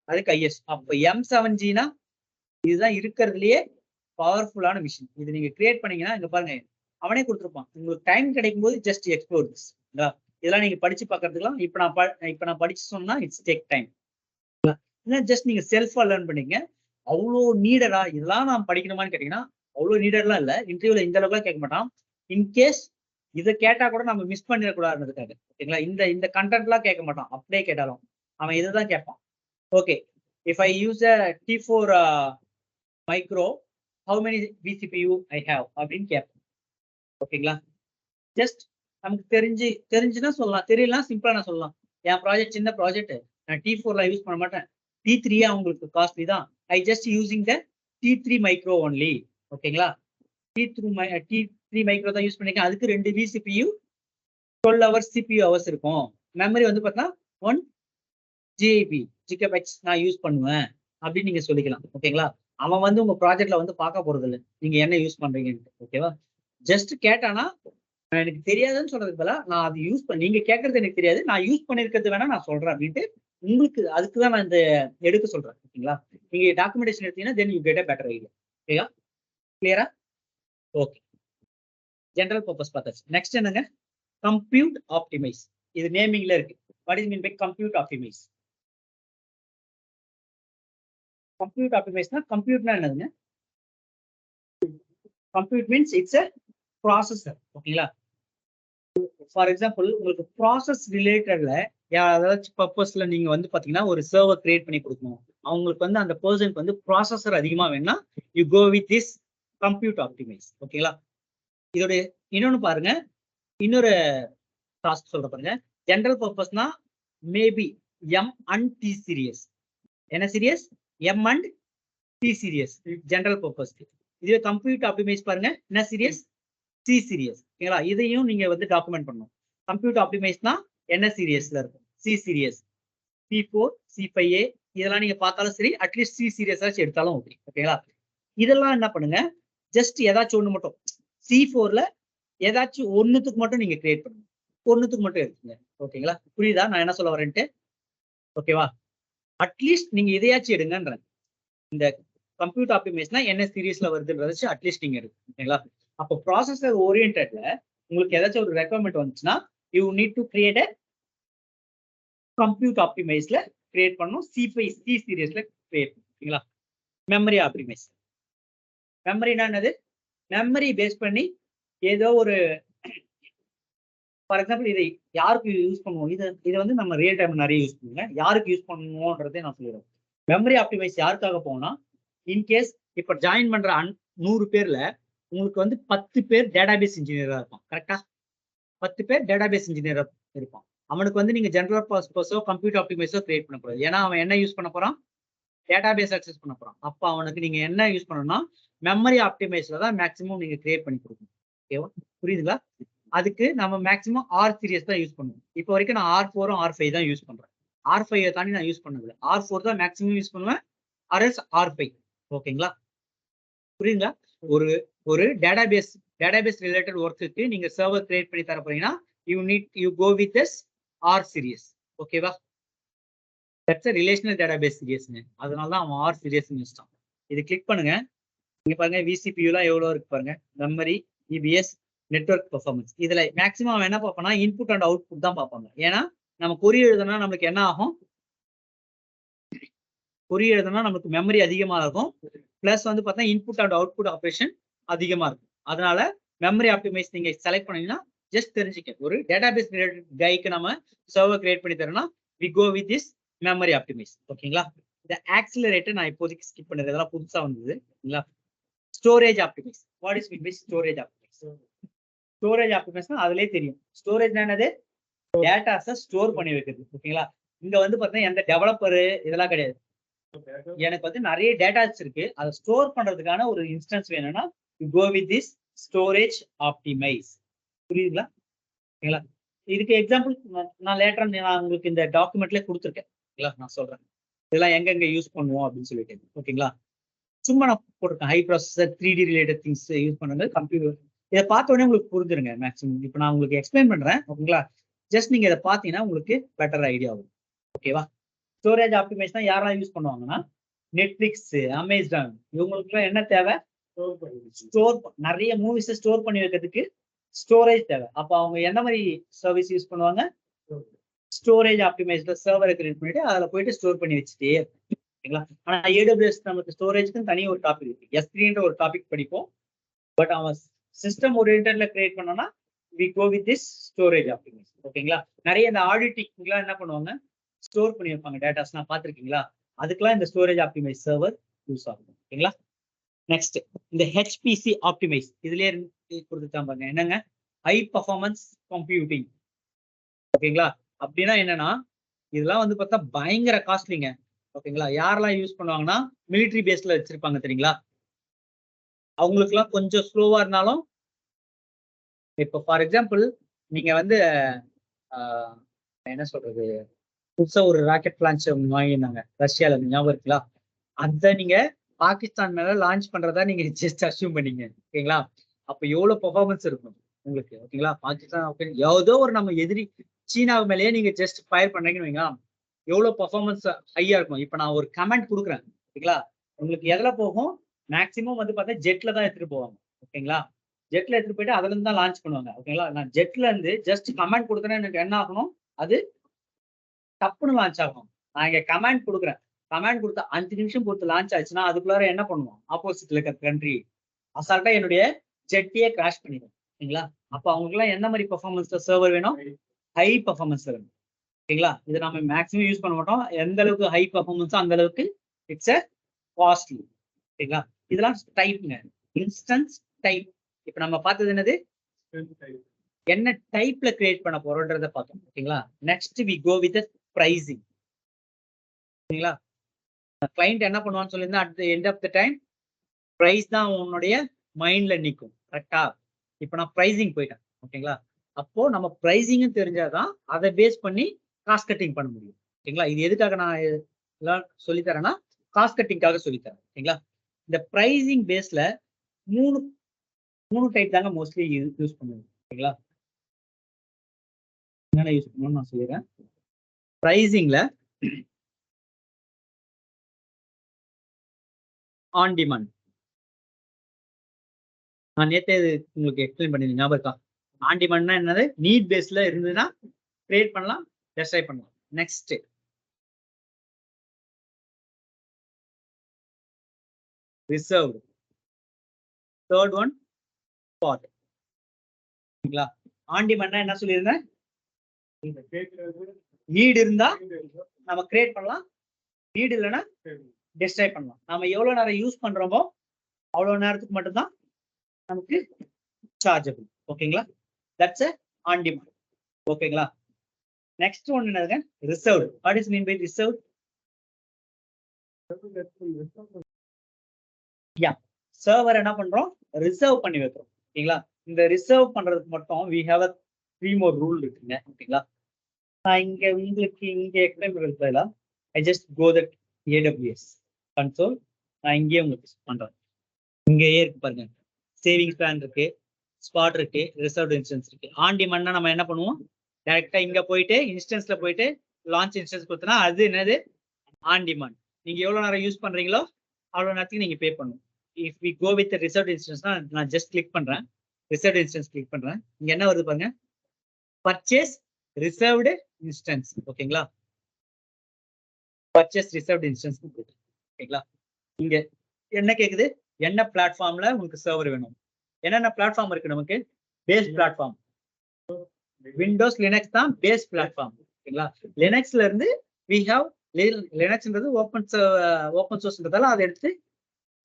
அதுக்கு ஐஎஸ். அப்போ M7Gனா இதுதான் இருக்கிறதுலயே பவர்ஃபுல்லான விஷயம். இது நீங்க கிரியேட் பண்ணீங்கன்னா இங்க பாருங்க, அவனே கொடுத்துருப்பான். உங்களுக்கு டைம் கிடைக்கும் போது ஜஸ்ட் எக்ஸ்ப்ளோர் திஸ். இதெல்லாம் நீங்க படிச்சு பார்க்கறதுக்குலாம் இப்ப நான் படிச்சு சொன்னா இட்ஸ் டேக் டைம். ஜஸ்ட் நீங்க செல்ஃபா லேர்ன் பண்ணீங்க. அவ்வளோ நீடரா இதெல்லாம் நான் படிக்கணுமான்னு கேட்டீங்கன்னா அவ்வளோ நீடர்லாம் இல்லை. இன்டர்வியூல இந்த அளவுக்கு கேட்க மாட்டான். இன்கேஸ் இதை கேட்டா கூட நம்ம மிஸ் பண்ணிடக்கூடாதுன்றதுக்காக. ஓகேங்களா? இந்த கண்டென்ட்லாம் கேட்க மாட்டான். அப்படியே கேட்டாலும் அவன் இதுதான் கேட்பான். Okay, if I use a T4 micro, how many VCPU I have அப்படின்னு கேட்பான். ஓகேங்களா? ஜஸ்ட் நமக்கு தெரிஞ்சுன்னா சொல்லலாம், தெரியலாம் சிம்பிளா நான் சொல்லலாம். என் ப்ராஜெக்ட் சின்ன ப்ராஜெக்ட், நான் T4ல யூஸ் பண்ண மாட்டேன். T3 அவங்களுக்கு காஸ்ட்லி தான். I just using the T3 micro only. ஓகேங்களா? T3 மைக்ரோ தான் யூஸ் பண்ணிருக்கேன். அதுக்கு 2 விசிபியு, 12 ஹவர்ஸ் சிபியு ஹவர்ஸ் இருக்கும். மெமரி வந்து பார்த்தீங்கன்னா 1 GB நான் யூஸ் பண்ணுவேன் அப்படின்னு நீங்க சொல்லிக்கலாம். ஓகேங்களா? அவன் வந்து உங்க ப்ராஜெக்ட்ல வந்து பார்க்க போறது இல்லை நீங்க என்ன யூஸ் பண்றீங்கன்னு. ஓகேவா? ஜஸ்ட் கேட்டானா, எனக்கு தெரியாதுன்னு சொல்றதுக்கு பதிலா நான் அது யூஸ் பண்ண, நீங்க கேட்கறது எனக்கு தெரியாது, நான் யூஸ் பண்ணிருக்கிறது வேணா நான் சொல்றேன் அப்படின்ட்டு உங்களுக்கு அதுக்குதான் நான் இந்த எடுக்க சொல்றேன். ஓகேங்களா? நீங்க டாக்குமெண்டேஷன் எடுத்தீங்கன்னா then you get a better idea. ஓகேவா? கிளியரா? ஓகே. ஜெனரல் பர்பஸ் பார்த்தாச்சு. நெக்ஸ்ட் என்னங்க? Compute optimize. இது நேமிங்ல இருக்கு. What is mean by compute optimize? கம்ப்யூட் ஆப்டிமைஸ்னா கம்ப்யூட்னா என்னதுங்க? Compute means it's a processor. ஓகேங்களா? ஃபார் எக்ஸாம்பிள் உங்களுக்கு ப்ராசஸ் ரிலேட்டட்ல ஏதாச்சும் பர்பஸ்ல நீங்க வந்து பாத்தீங்கன்னா ஒரு சர்வர் கிரியேட் பண்ணி கொடுக்கணும். அவங்களுக்கு வந்து அந்த பர்சனுக்கு வந்து ப்ராசஸர் அதிகமா வேணும்னா you go with this compute optimize. ஓகேங்களா? இதோட இன்னொன்னு பாருங்க, இன்னொரு டாஸ்க் சொல்ற பாருங்க. ஜெனரல் பர்பஸ்னா maybe M and T series. என்ன series? M and T series general purpose. இதுவே கம்ப்யூட் ஆப்டிமைஸ் பாருங்க, என்ன சீரியஸ்? C serious. ஓகேங்களா? இதையும் நீங்க வந்து டாக்குமெண்ட் பண்ணணும். கம்ப்யூட் ஆப்டிமைஸ்னா என்ன சீரியஸ்ல இருக்கும்? சி சீரியஸ், C4, C5A இதெல்லாம் நீங்க பார்த்தாலும் சரி, அட்லீஸ்ட் சி சீரியஸ் எடுத்தாலும் ஓகே. ஓகேங்களா? இதெல்லாம் என்ன பண்ணுங்க, ஜஸ்ட் ஏதாச்சும் ஒண்ணு மட்டும் C4ல ஏதாச்சும் ஒண்ணுத்துக்கு மட்டும் நீங்க கிரியேட் பண்ணுங்க. ஒண்ணுத்துக்கு மட்டும் எடுத்துங்க. ஓகேங்களா? புரியுதா நான் என்ன சொல்ல வரேன்ட்டு? ஓகேவா? அட்லீஸ்ட் நீங்க இதையாச்சும் எடுங்கன்றேன். இந்த கம்ப்யூட் ஆப்டிமைஸ்னா என்ன சீரியஸ்ல வருதுன்றத அட்லீஸ்ட் நீங்க எடுங்க. ஓகேங்களா? அப்போ ப்ராசஸர் ஓரியன்டட்ல உங்களுக்கு ஏதாச்சும் ஒரு ரெக்குவயர்மெண்ட் வந்துச்சுன்னா you need to create compute ஆப்டிமைஸ்ல கிரியேட் பண்ணணும். C5 சி சீரியஸ்ல கிரியேட் பண்ணுங்களா? Memory optimize. மெமரினா என்னது? மெமரி பேஸ் பண்ணி ஏதோ ஒரு ஃபார் எக்ஸாம்பிள் இதை யாருக்கு யூஸ் பண்ணுவோம்? இதை வந்து நம்ம ரியல் டைம் நிறைய யூஸ் பண்ணுங்க. யாருக்கு யூஸ் பண்ணுவோன்றதே நான் சொல்லிடுறேன். மெமரி ஆப்டிமைஸ் யாருக்காக போனா, இன்கேஸ் இப்ப ஜாயின் பண்ற 100 பேர்ல உங்களுக்கு வந்து 10 பேர் டேட்டாபேஸ் இன்ஜினியரா இருப்பான். கரெக்டா? 10 பேர் டேட்டாபேஸ் இன்ஜினியரா இருப்பான். அவனுக்கு வந்து நீங்க ஜெனரல் பர்பஸோ கம்ப்யூட்டர் ஆப்டிமைஸோ கிரியேட் பண்ண போறாது. ஏன்னா அவன் என்ன யூஸ் பண்ண போறான்? டேட்டாபேஸ் அக்சஸ் பண்ண போறான். அப்ப அவனுக்கு நீங்க என்ன யூஸ் பண்ணணும்னா மெமரி ஆப்டிமைஸ்ல தான் மேக்ஸிமம் நீங்க கிரியேட் பண்ணி கொடுக்கணும். ஓகேவா? புரியுதுங்களா? அதுக்கு நம்ம மேக்ஸிமம் ஆர் சீரியஸ் தான் யூஸ் பண்ணுவோம். இப்போ வரைக்கும் நான் R4 R5 தான் யூஸ் பண்றேன். R5 தாண்டி நான் யூஸ் பண்ணதில்லை. R4 தான் மேக்ஸிமம் யூஸ் பண்ணுவேன். RS R5. ஓகேங்களா? புரியுதுங்களா? ஒரு ஒரு டேட்டாபேஸ் ரிலேட்டட் ஒர்க்குக்கு நீங்க சர்வர் கிரியேட் பண்ணி தர போறீங்கன்னா you go with this R series. ஓகேவா? தட்ஸ் ரிலேஷனல் டேட்டாபேஸ் சீரியஸ்ங்க. அதனால தான் அவன் ஆர் சீரியஸ் யூஸ்டான். இது கிளிக் பண்ணுங்க. இங்க பாருங்க விசிபியூலாம் எவ்வளவு இருக்கு பாருங்க. Memory, EBS, network performance. இதுல மேக்ஸிமம் அவன் என்ன பார்ப்பானா இன்புட் அண்ட் அவுட்புட் தான் பார்ப்பாங்க. ஏன்னா நம்ம கொரி எழுதுனா நம்மளுக்கு என்ன ஆகும்? கொரி எழுதுனா நமக்கு மெமரி அதிகமா இருக்கும். பிளஸ் வந்து பார்த்தா இன்புட் அண்ட் அவுட்புட் ஆப்ரேஷன் அதிகமா இருக்கும். அதனால மெமரி ஆப்டிமைஸ் நீங்க செலக்ட் பண்ணீங்கன்னா ஜஸ்ட் தெரிஞ்சுக்க, ஒரு டேட்டாபேஸ் ரிலேட்டட் கைக்கு நம்ம சர்வர் கிரியேட் பண்ணி தரோம்னா we go with this memory optimize. ஓகேங்களா? இந்த ஆக்சிலரேட்டர் நான் இப்போதைக்கு ஸ்கிப் பண்ணுறேன். இதெல்லாம் புதுசா வந்தது. இல்லைங்களா? Storage optimize. What is mean by storage optimize? Storage ஆப்டிமைஸ்னா அதுலயே தெரியும். ஸ்டோரேஜ் என்னது? டேட்டாஸை ஸ்டோர் பண்ணி வைக்கிறது. ஓகேங்களா? இங்க வந்து பார்த்தீங்கன்னா எந்த டெவலப்பரு இதெல்லாம் கிடையாது. எனக்கு வந்து நிறைய டேட்டாஸ் இருக்கு. அதை ஸ்டோர் பண்றதுக்கான ஒரு இன்ஸ்டன்ஸ் வேணும்னா you go with this storage optimize. புரியுதுங்களா? ஓகேங்களா? இதுக்கு எக்ஸாம்பிள் நான் லேட்டரா நான் உங்களுக்கு இந்த டாக்குமெண்ட்ல கொடுத்துருக்கேன். ஓகேங்களா? நான் சொல்றேன் இதெல்லாம் எங்கெங்க யூஸ் பண்ணுவோம் அப்படின்னு சொல்லிட்டு. ஓகேங்களா? சும்மா நான் போட்டிருக்கேன் high processor 3D related things use பண்ணுறது கம்ப்யூட்டர். இதை பார்த்த உடனே உங்களுக்கு புரிஞ்சிருங்க மேக்ஸிமம். இப்போ நான் உங்களுக்கு எக்ஸ்பிளைன் பண்றேன். ஓகேங்களா? ஜஸ்ட் நீங்க இதை பார்த்தீங்கன்னா உங்களுக்கு பெட்டர் ஐடியா ஆகும். ஓகேவா? ஸ்டோரேஜ் ஆப்டிமைஸ் யாரெல்லாம் யூஸ் பண்ணுவாங்கன்னா நெட்ஃபிளிக்ஸ், அமேசான் இவங்களுக்குலாம் என்ன தேவை? ஸ்டோர் நிறைய மூவிஸை ஸ்டோர் பண்ணி வைக்கிறதுக்கு ஸ்டோரேஜ் தேவை. அப்போ அவங்க என்ன மாதிரி சர்வீஸ் யூஸ் பண்ணுவாங்க? ஸ்டோரேஜ் ஆப்டிமைஸ்ல சர்வரை கிரியேட் பண்ணிட்டு அதில் போயிட்டு ஸ்டோர் பண்ணி வச்சுட்டே ஓகேங்களா? ஆனா AWS நமக்கு ஸ்டோரேஜ்க்கு தனி ஒரு டாபிக் இருக்கு. S3ன்ற ஒரு டாபிக் படிப்போம். பட் அவன் சிஸ்டம் ஓரியன்டட்ல கிரியேட் பண்ணோம்னா we go with this storage optimize. ஓகேங்களா? நிறைய இந்த ஆடிட்டிங்லாம் என்ன பண்ணுவாங்க? ஸ்டோர் பண்ணி வைப்பாங்க டேட்டாஸ்லாம் பார்த்துருக்கீங்களா? அதுக்கெல்லாம் இந்த ஸ்டோரேஜ் ஆப்டிமைஸ் சர்வர் யூஸ் ஆகும். ஓகேங்களா? நெக்ஸ்ட் இந்த HPC ஆப்டிமைஸ் இதுலயே கொடுத்துட்டான் பாருங்க. என்னங்க? High performance computing. ஓகேங்களா? அப்படின்னா என்னன்னா இதெல்லாம் வந்து பார்த்தா பயங்கர காஸ்ட்லிங்க. ஓகேங்களா? யாரெல்லாம் யூஸ் பண்ணுவாங்கன்னா மிலிட்ரி பேஸ்ல வச்சிருப்பாங்க தெரியுங்களா? அவங்களுக்குலாம் கொஞ்சம் ஸ்லோவா இருந்தாலும் இப்போ ஃபார் எக்ஸாம்பிள் நீங்க வந்து என்ன சொல்றது, புதுசா ஒரு ராக்கெட் லான்ச் வாங்கியிருந்தாங்க ரஷ்யால, ஞாபகம் இருக்குங்களா? அதை நீங்க பாகிஸ்தான் மேல லான்ச் பண்றதா நீங்க ஜஸ்ட் அஸ்யூம் பண்ணீங்க. ஓகேங்களா? அப்ப எவ்வளவு பெர்ஃபார்மன்ஸ் இருக்கும் உங்களுக்கு? ஓகேங்களா? பாகிஸ்தான் ஏதோ ஒரு நம்ம எதிரி சீனா மேலேயே நீங்க ஜஸ்ட் ஃபயர் பண்றீங்கன்னு வைங்க, எவ்வளவு பெர்ஃபார்மன்ஸ் ஹையா இருக்கும். இப்ப நான் ஒரு கமெண்ட் கொடுக்குறேன். ஓகேங்களா? உங்களுக்கு எதுல போகும்? மேக்சிமம் வந்து பார்த்தா ஜெட்ல தான் எடுத்துட்டு போவாங்க. ஓகேங்களா? ஜெட்ல எடுத்துட்டு போயிட்டு அதுல இருந்து தான் லான்ச் பண்ணுவாங்க. ஓகேங்களா? நான் ஜெட்ல இருந்து ஜஸ்ட் கமெண்ட் கொடுக்குறேன், எனக்கு என்ன ஆகணும்? அது டப்புன்னு லான்ச் ஆகும். நான் இங்க கமாண்ட் கொடுக்குறேன். கமாண்ட் கொடுத்தா 5 நிமிஷம் பொறுத்து லான்ச் ஆச்சுன்னா அதுக்குள்ளார என்ன பண்ணுவோம்? ஆப்போசிட்ல இருக்க கண்ட்ரி அசால்ட்டா என்னுடைய ஜெட்டியே கிராஷ் பண்ணிடும். சரிங்களா? அப்ப அவங்களுக்கு எல்லாம் என்ன மாதிரி பெர்ஃபார்மன்ஸ்ல சர்வர் வேணும்? ஹை பெர்ஃபார்மன்ஸ் வேணும். சரிங்களா? இது நம்ம மேக்ஸிமம் யூஸ் பண்ண மாட்டோம். எந்த அளவுக்கு ஹை பெர்ஃபார்மன்ஸோ அந்த அளவுக்கு இட்ஸ் அ காஸ்ட்லி. சரிங்களா? இதெல்லாம் டைப்ங்க. Instance type. இப்ப நம்ம பார்த்தது என்னது? என்ன டைப்ல கிரியேட் பண்ண போறோம்ன்றத பார்த்தோம். ஓகேங்களா? Next we go with pricing. சரிங்களா? கிளைண்ட் என்ன பண்ணுவான்னு சொல்லியிருந்தா at the end of the time price தான் உன்னுடைய மைண்ட்ல நிற்கும். கரெக்டா? இப்போ நான் பிரைசிங் போயிட்டேன். ஓகேங்களா? அப்போ நம்ம பிரைசிங்கும் தெரிஞ்சாதான் அதை பேஸ் பண்ணி காஸ்ட் கட்டிங் பண்ண முடியும். ஓகேங்களா? இது எதுக்காக நான் எல்லாம் சொல்லித்தரேன்னா காஸ்ட் கட்டிங்காக சொல்லித்தரேன். ஓகேங்களா? இந்த பிரைசிங் பேஸ்ல மூணு டைப் தாங்க மோஸ்ட்லி யூஸ் பண்ணுவோம். ஓகேங்களா? என்னென்ன யூஸ் பண்ணுவோம்னு நான் சொல்லிடுறேன். பிரைசிங்ல ஆன் டிமாண்ட். நான் நேற்றே உங்களுக்கு எக்ஸ்பிளைன் பண்ணிருந்தேன், ஞாபகம் இருக்கா? ஆன் டிமாண்ட்னா என்னது? நீட் பேஸ்ல இருந்ததுன்னா கிரியேட் பண்ணலாம், டெஸ்ட்ரை பண்ணலாம். Next reserved. Third one spot. ஓகேங்களா? ஆன் டிமாண்ட்னா என்ன சொல்லியிருந்தேன்? நீட் இருந்தா நம்ம கிரியேட் பண்ணலாம், நீட் இல்லைன்னா டெஸ்ட்ரை பண்ணலாம். நம்ம எவ்வளவு நேரம் யூஸ் பண்றோமோ அவ்வளவு நேரத்துக்கு மட்டும்தான் நமக்கு சார்ஜபிள். ஓகேங்களா? That's a on demand. ஓகேங்களா? நெக்ஸ்ட் ஒன் என்னதுங்க? Reserved. What is mean by reserved? Yeah, server என்ன பண்றோம்? ரிசர்வ் பண்ணி வைக்கிறோம். ஓகேங்களா? இந்த ரிசர்வ் பண்றதுக்கு மட்டும் we have a 3 more rule இருக்குங்க. ஓகேங்களா? நான் இங்க உங்களுக்கு இங்க எக்ஸ்பிளைன் பண்றதுல I just go that AWS console. நான் இங்கேயே உங்களுக்கு பண்றேன். இங்கேயே இருக்கு பாருங்க. சேவிங்ஸ் பிளான் இருக்கு, ஸ்பாட் இருக்கு, ரிசர்வ்டு இன்ஸ்டன்ஸ் இருக்கு. ஆன் டிமாண்ட்னா நம்ம என்ன பண்ணுவோம்? டைரக்டா இங்க போயிட்டு இன்ஸ்டன்ஸ்ல போயிட்டு லான்ச் இன்ஸ்டன்ஸ் கொடுத்தனா அது என்னது? On demand. நீங்க எவ்வளவு நேரம் யூஸ் பண்றீங்களோ அவ்வளவு நேரத்துக்கு நீங்க பே பண்ணணும். If we go with reserved இன்ஸ்டன்ஸ்னா நான் ஜஸ்ட் கிளிக் பண்றேன், ரிசர்வ்டு இன்ஸ்டன்ஸ் கிளிக் பண்றேன். இங்க என்ன வருது பாருங்க? Purchase reserved instance. ஓகேங்களா? Purchase reserved instance. ஓகேங்களா? இங்க என்ன கேக்குது? என்ன பிளாட்ஃபார்ம்ல உங்களுக்கு சர்வர் வேணும்? என்னென்ன பிளாட்ஃபார்ம் இருக்கு நமக்கு? பேஸ் பிளாட்ஃபார்ம் விண்டோஸ் லினக்ஸ் தான் பேஸ் பிளாட்ஃபார்ம். ஓகேங்களா? லினக்ஸ்ல இருந்து வி ஹேவ் லினக்ஸ்ன்றது ஓப்பன் சோர்ஸ்ன்றதால அதை எடுத்து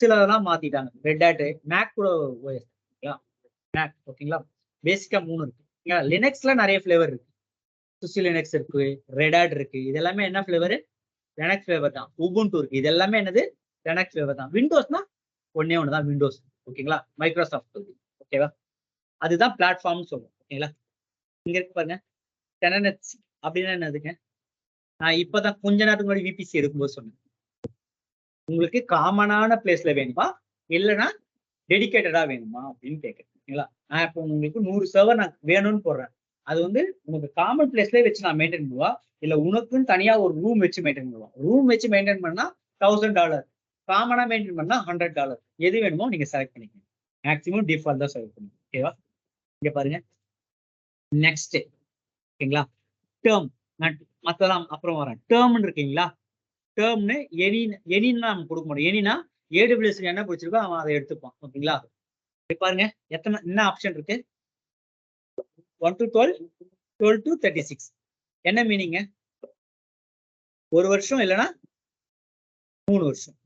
சிலதெல்லாம் மாத்திட்டாங்க. ரெட் ஹேட், மேக் கூட ஓஎஸ். ஓகேங்களா? மேக். ஓகேங்களா? பேசிக்கா 3 இருக்கு. லினக்ஸ்ல நிறைய ஃபிளேவர் இருக்கு. சுசி லினக்ஸ் இருக்கு, ரெட் ஹேட் இருக்கு. இது எல்லாமே என்ன ஃபிளேவர்? லினக்ஸ் ஃபிளேவர் தான். உபுண்டு இருக்கு. இது எல்லாமே என்னது? லினக்ஸ் ஃபிளேவர் தான். விண்டோஸ்னா ஒன்னே ஒன்று தான் விண்டோஸ். ஓகேங்களா? மைக்ரோசாஃப்ட். ஓகேவா? அதுதான் பிளாட்ஃபார்ம் சொல்லுவோம். ஓகேங்களா? இங்க இருக்கு பாருங்க, டெனனட்ஸ் அப்படின்னா என்னதுங்க? நான் இப்பதான் கொஞ்ச நேரத்துக்கு முன்னாடி விபிசி எடுக்கும்போது சொன்னேன். உங்களுக்கு காமனான பிளேஸ்ல வேணுமா இல்லைன்னா டெடிகேட்டடா வேணுமா அப்படின்னு கேட்குறேன். ஓகேங்களா? நான் இப்போ உங்களுக்கு 100 சர்வர் நான் வேணும்னு போடுறேன். அது வந்து உனக்கு காமன் பிளேஸ்லேயே வச்சு நான் மெயின்டைன் பண்ணுவா, இல்லை உனக்குன்னு தனியா ஒரு ரூம் வச்சு மெயின்டைன் பண்ணுவோம். ரூம் வச்சு மெயின்டைன் பண்ணா $1000, காமனா மெயின்டைன் பண்ணா $100. எது வேணுமோ நீங்க செலக்ட் பண்ணிக்கணும். மேக்ஸிமம் டிஃபால்ட் தான் செலக்ட் பண்ணுங்க. ஓகேவா? இங்க பாருங்க. நெக்ஸ்ட். ஓகேங்களா? டேர்ம். நான் மத்தெல்லாம் அப்புறம் வரேன். டேர்ம்னு இருக்கீங்களா? டேர்ம்னு எனின்னு நம்ம கொடுக்க முடியும். எனினா AWS என்ன பிடிச்சிருக்கோ அவன் அதை எடுத்துப்பான். ஓகேங்களா? பாருங்க என்ன ஆப்ஷன் இருக்கு? 1 to 12, 12 to 36. என்ன மீனிங்க? 1 வருஷம் இல்லைன்னா 3 வருஷம்.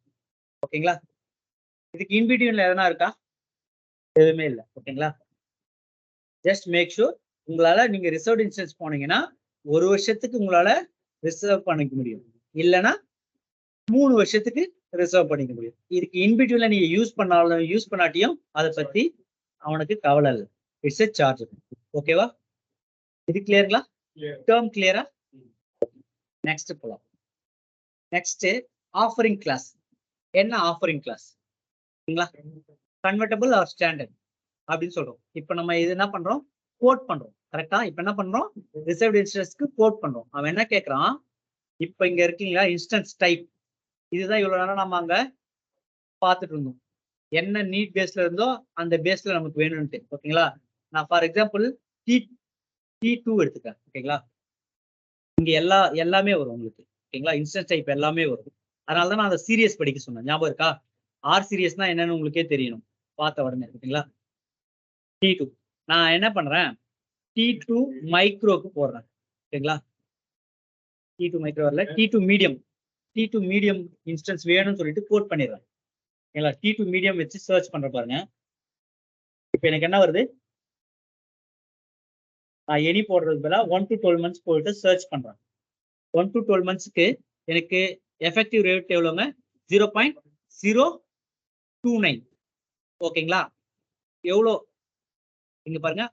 ஓகேங்களா? இதுக்கு இன்பிட்வீன்ல எதனா இருக்கா? எதுவுமே இல்லை. ஓகேங்களா? ஜஸ்ட் மேக் ஷூர் உங்களால நீங்க ரிசர்வ் இன்ஸ்டன்ஸ் போனீங்கன்னா 1 வருஷத்துக்கு உங்களால ரிசர்வ் பண்ணிக்க முடியும், இல்லைன்னா 3 வருஷத்துக்கு ரிசர்வ் பண்ணிக்க முடியும். இதுக்கு இன்பிட்வீன்ல நீங்க யூஸ் பண்ணாட்டியும் அதை பத்தி அவனுக்கு கவலை இல்லை. It's a charge. ஓகேவா? இது கிளியருங்களா? டேர்ம் கிளியரா? நெக்ஸ்ட் போலாம். Next offering class. என்ன offering class? Convertible or standard அப்படின்னு சொல்றோம். இப்ப நம்ம இது என்ன பண்றோம்? கோட் பண்றோம். கரெக்டா? இப்ப என்ன பண்றோம்? ரிசர்வ்ட் இன்ஸ்டன்ஸ்க்கு கோட் பண்றோம். அவன் என்ன கேட்கறான்? இப்ப இங்க இருக்கீங்களா இன்ஸ்டன்ஸ் டைப், இதுதான் இவ்வளவு நேரம் நம்ம அங்க பார்த்துட்டு இருந்தோம். என்ன நீட் பேஸ்ல இருந்தோ அந்த பேஸ்ல நமக்கு வேணும்ட்டு. ஓகேங்களா? நான் ஃபார் எக்ஸாம்பிள் T2 எடுத்துக்கிறேன். ஓகேங்களா? இங்க எல்லாமே வரும் உங்களுக்கு. ஓகேங்களா? இன்ஸ்டன்ஸ் டைப் எல்லாமே வரும். அதனால தான் நான் அந்த சீரியஸ் படிக்க சொன்னேன். ஞாபகம் இருக்கா? ஆர் சீரியஸ்னா என்னன்னு உங்களுக்கே தெரியணும். பார்த்த உடனே. ஓகேங்களா? T2 நான் என்ன பண்றேன்? T2 மைக்ரோக்கு போடுறேன். ஓகேங்களா? T2 மைக்ரோ வரல. T2 medium. T2 medium instance வேணும்னு சொல்லிட்டு கோட் பண்ணிடுறேன். ஓகேங்களா? T2 மீடியம் வச்சு சர்ச் பண்ற பாருங்க. இப்போ எனக்கு என்ன வருது? நான் எனி போடுறது பதிலா 1 to 12 months போயிட்டு சர்ச் பண்றேன். 1 to 12 monthsக்கு எனக்கு எஃபெக்டிவ் ரேட் எவ்வளோங்க? 0.029. ஓகேங்களா? எவ்வளோ இங்க பாருங்க.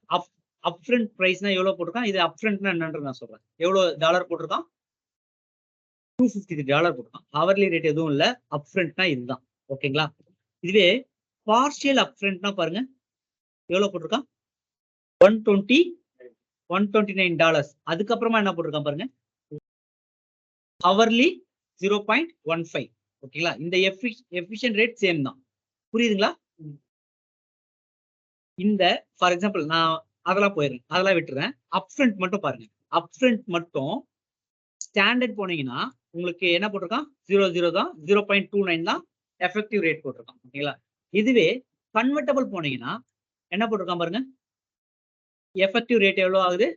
அப்ஃப்ரண்ட் பிரைஸ்னா எவ்வளவு போட்டிருக்கான்? இது அப்ஃப்ரண்ட்னா என்னன்றது நான் சொல்றேன். எவ்வளவு டாலர் போட்டிருக்கான்? $253 போட்டிருக்கான். ஹவர்லி ரேட் எதுவும் இல்ல. அப்ஃப்ரண்ட்னா இதுதான். ஓகேங்களா? இதுவே பார்ஷியல் அப்ஃப்ரண்ட்னா பாருங்க எவ்வளவு போட்டிருக்கான்? $129. அதுக்கப்புறமா என்ன போட்டிருக்கான் பாருங்க? ஹவர்லி 0.15. ஓகேங்களா? இந்த எஃபிஷியன்ட் ரேட் சேம் தான். புரியுதுங்களா? இந்த ஃபார் எக்ஸாம்பிள் நான் அதெல்லாம் போயிடுறேன், அதெல்லாம் விட்டுறேன். அப்ஃப்ரண்ட் மட்டும் பாருங்க. அப்ஃப்ரண்ட் மட்டும் ஸ்டாண்டர்ட் போனீங்கன்னா உங்களுக்கு என்ன போட்டிருக்கான்? 00 தான், 0.29 தான் எஃபெக்டிவ் ரேட் போட்டிருக்கான். ஓகேங்களா? இதுவே கன்வெர்ட்டபிள் போனீங்கன்னா என்ன போட்டிருக்கான் பாருங்க? எஃபெக்டிவ் ரேட் எவ்வளவு ஆகுது?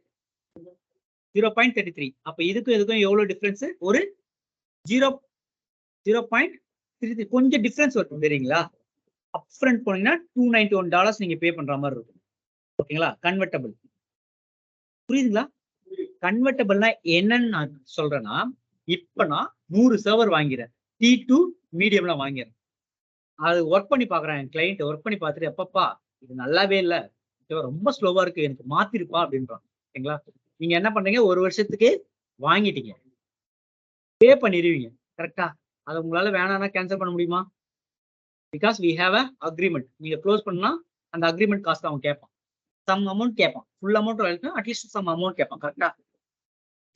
0.33. அப்ப இதுக்கும் எவ்வளவு டிஃபரன்ஸ்? ஒரு 0.33 கொஞ்சம் டிஃபரன்ஸ் வரும் தெரியுங்களா? அப்ஃப்ரண்ட் போனீங்கன்னா $291 நீங்க பே பண்ற மாதிரி இருக்கும். ஓகேங்களா? கன்வெர்ட்டபிள். புரியுதுங்களா? கன்வெர்ட்டபிள்னா என்னன்னு நான் சொல்றேன்னா, இப்ப நான் 100 சர்வர் வாங்கிறேன். T2 மீடியம்ல வாங்கிறேன். அது ஒர்க் பண்ணி பாக்குறேன். என் கிளைண்ட் ஒர்க் பண்ணி பார்த்துட்டு, எப்பப்பா இது நல்லாவே இல்ல, ரொம்ப ஸ்லோவா இருக்கு, எனக்கு மாத்திருப்பா அப்படின்றான். ஓகேங்களா? நீங்க என்ன பண்றீங்க? ஒரு வருஷத்துக்கு வாங்கிட்டீங்க, பே பண்ணிடுவீங்க. கரெக்டா? அதை உங்களால வேணாம்னா கேன்சல் பண்ண முடியுமா? Because we have a agreement. நீங்க க்ளோஸ் பண்ணா அந்த அக்ரிமெண்ட் காஸ்ட் அவன் கேட்பான். சம் அமௌண்ட் கேட்பான். Full amount atleast some amount கேட்பான். கரெக்டா?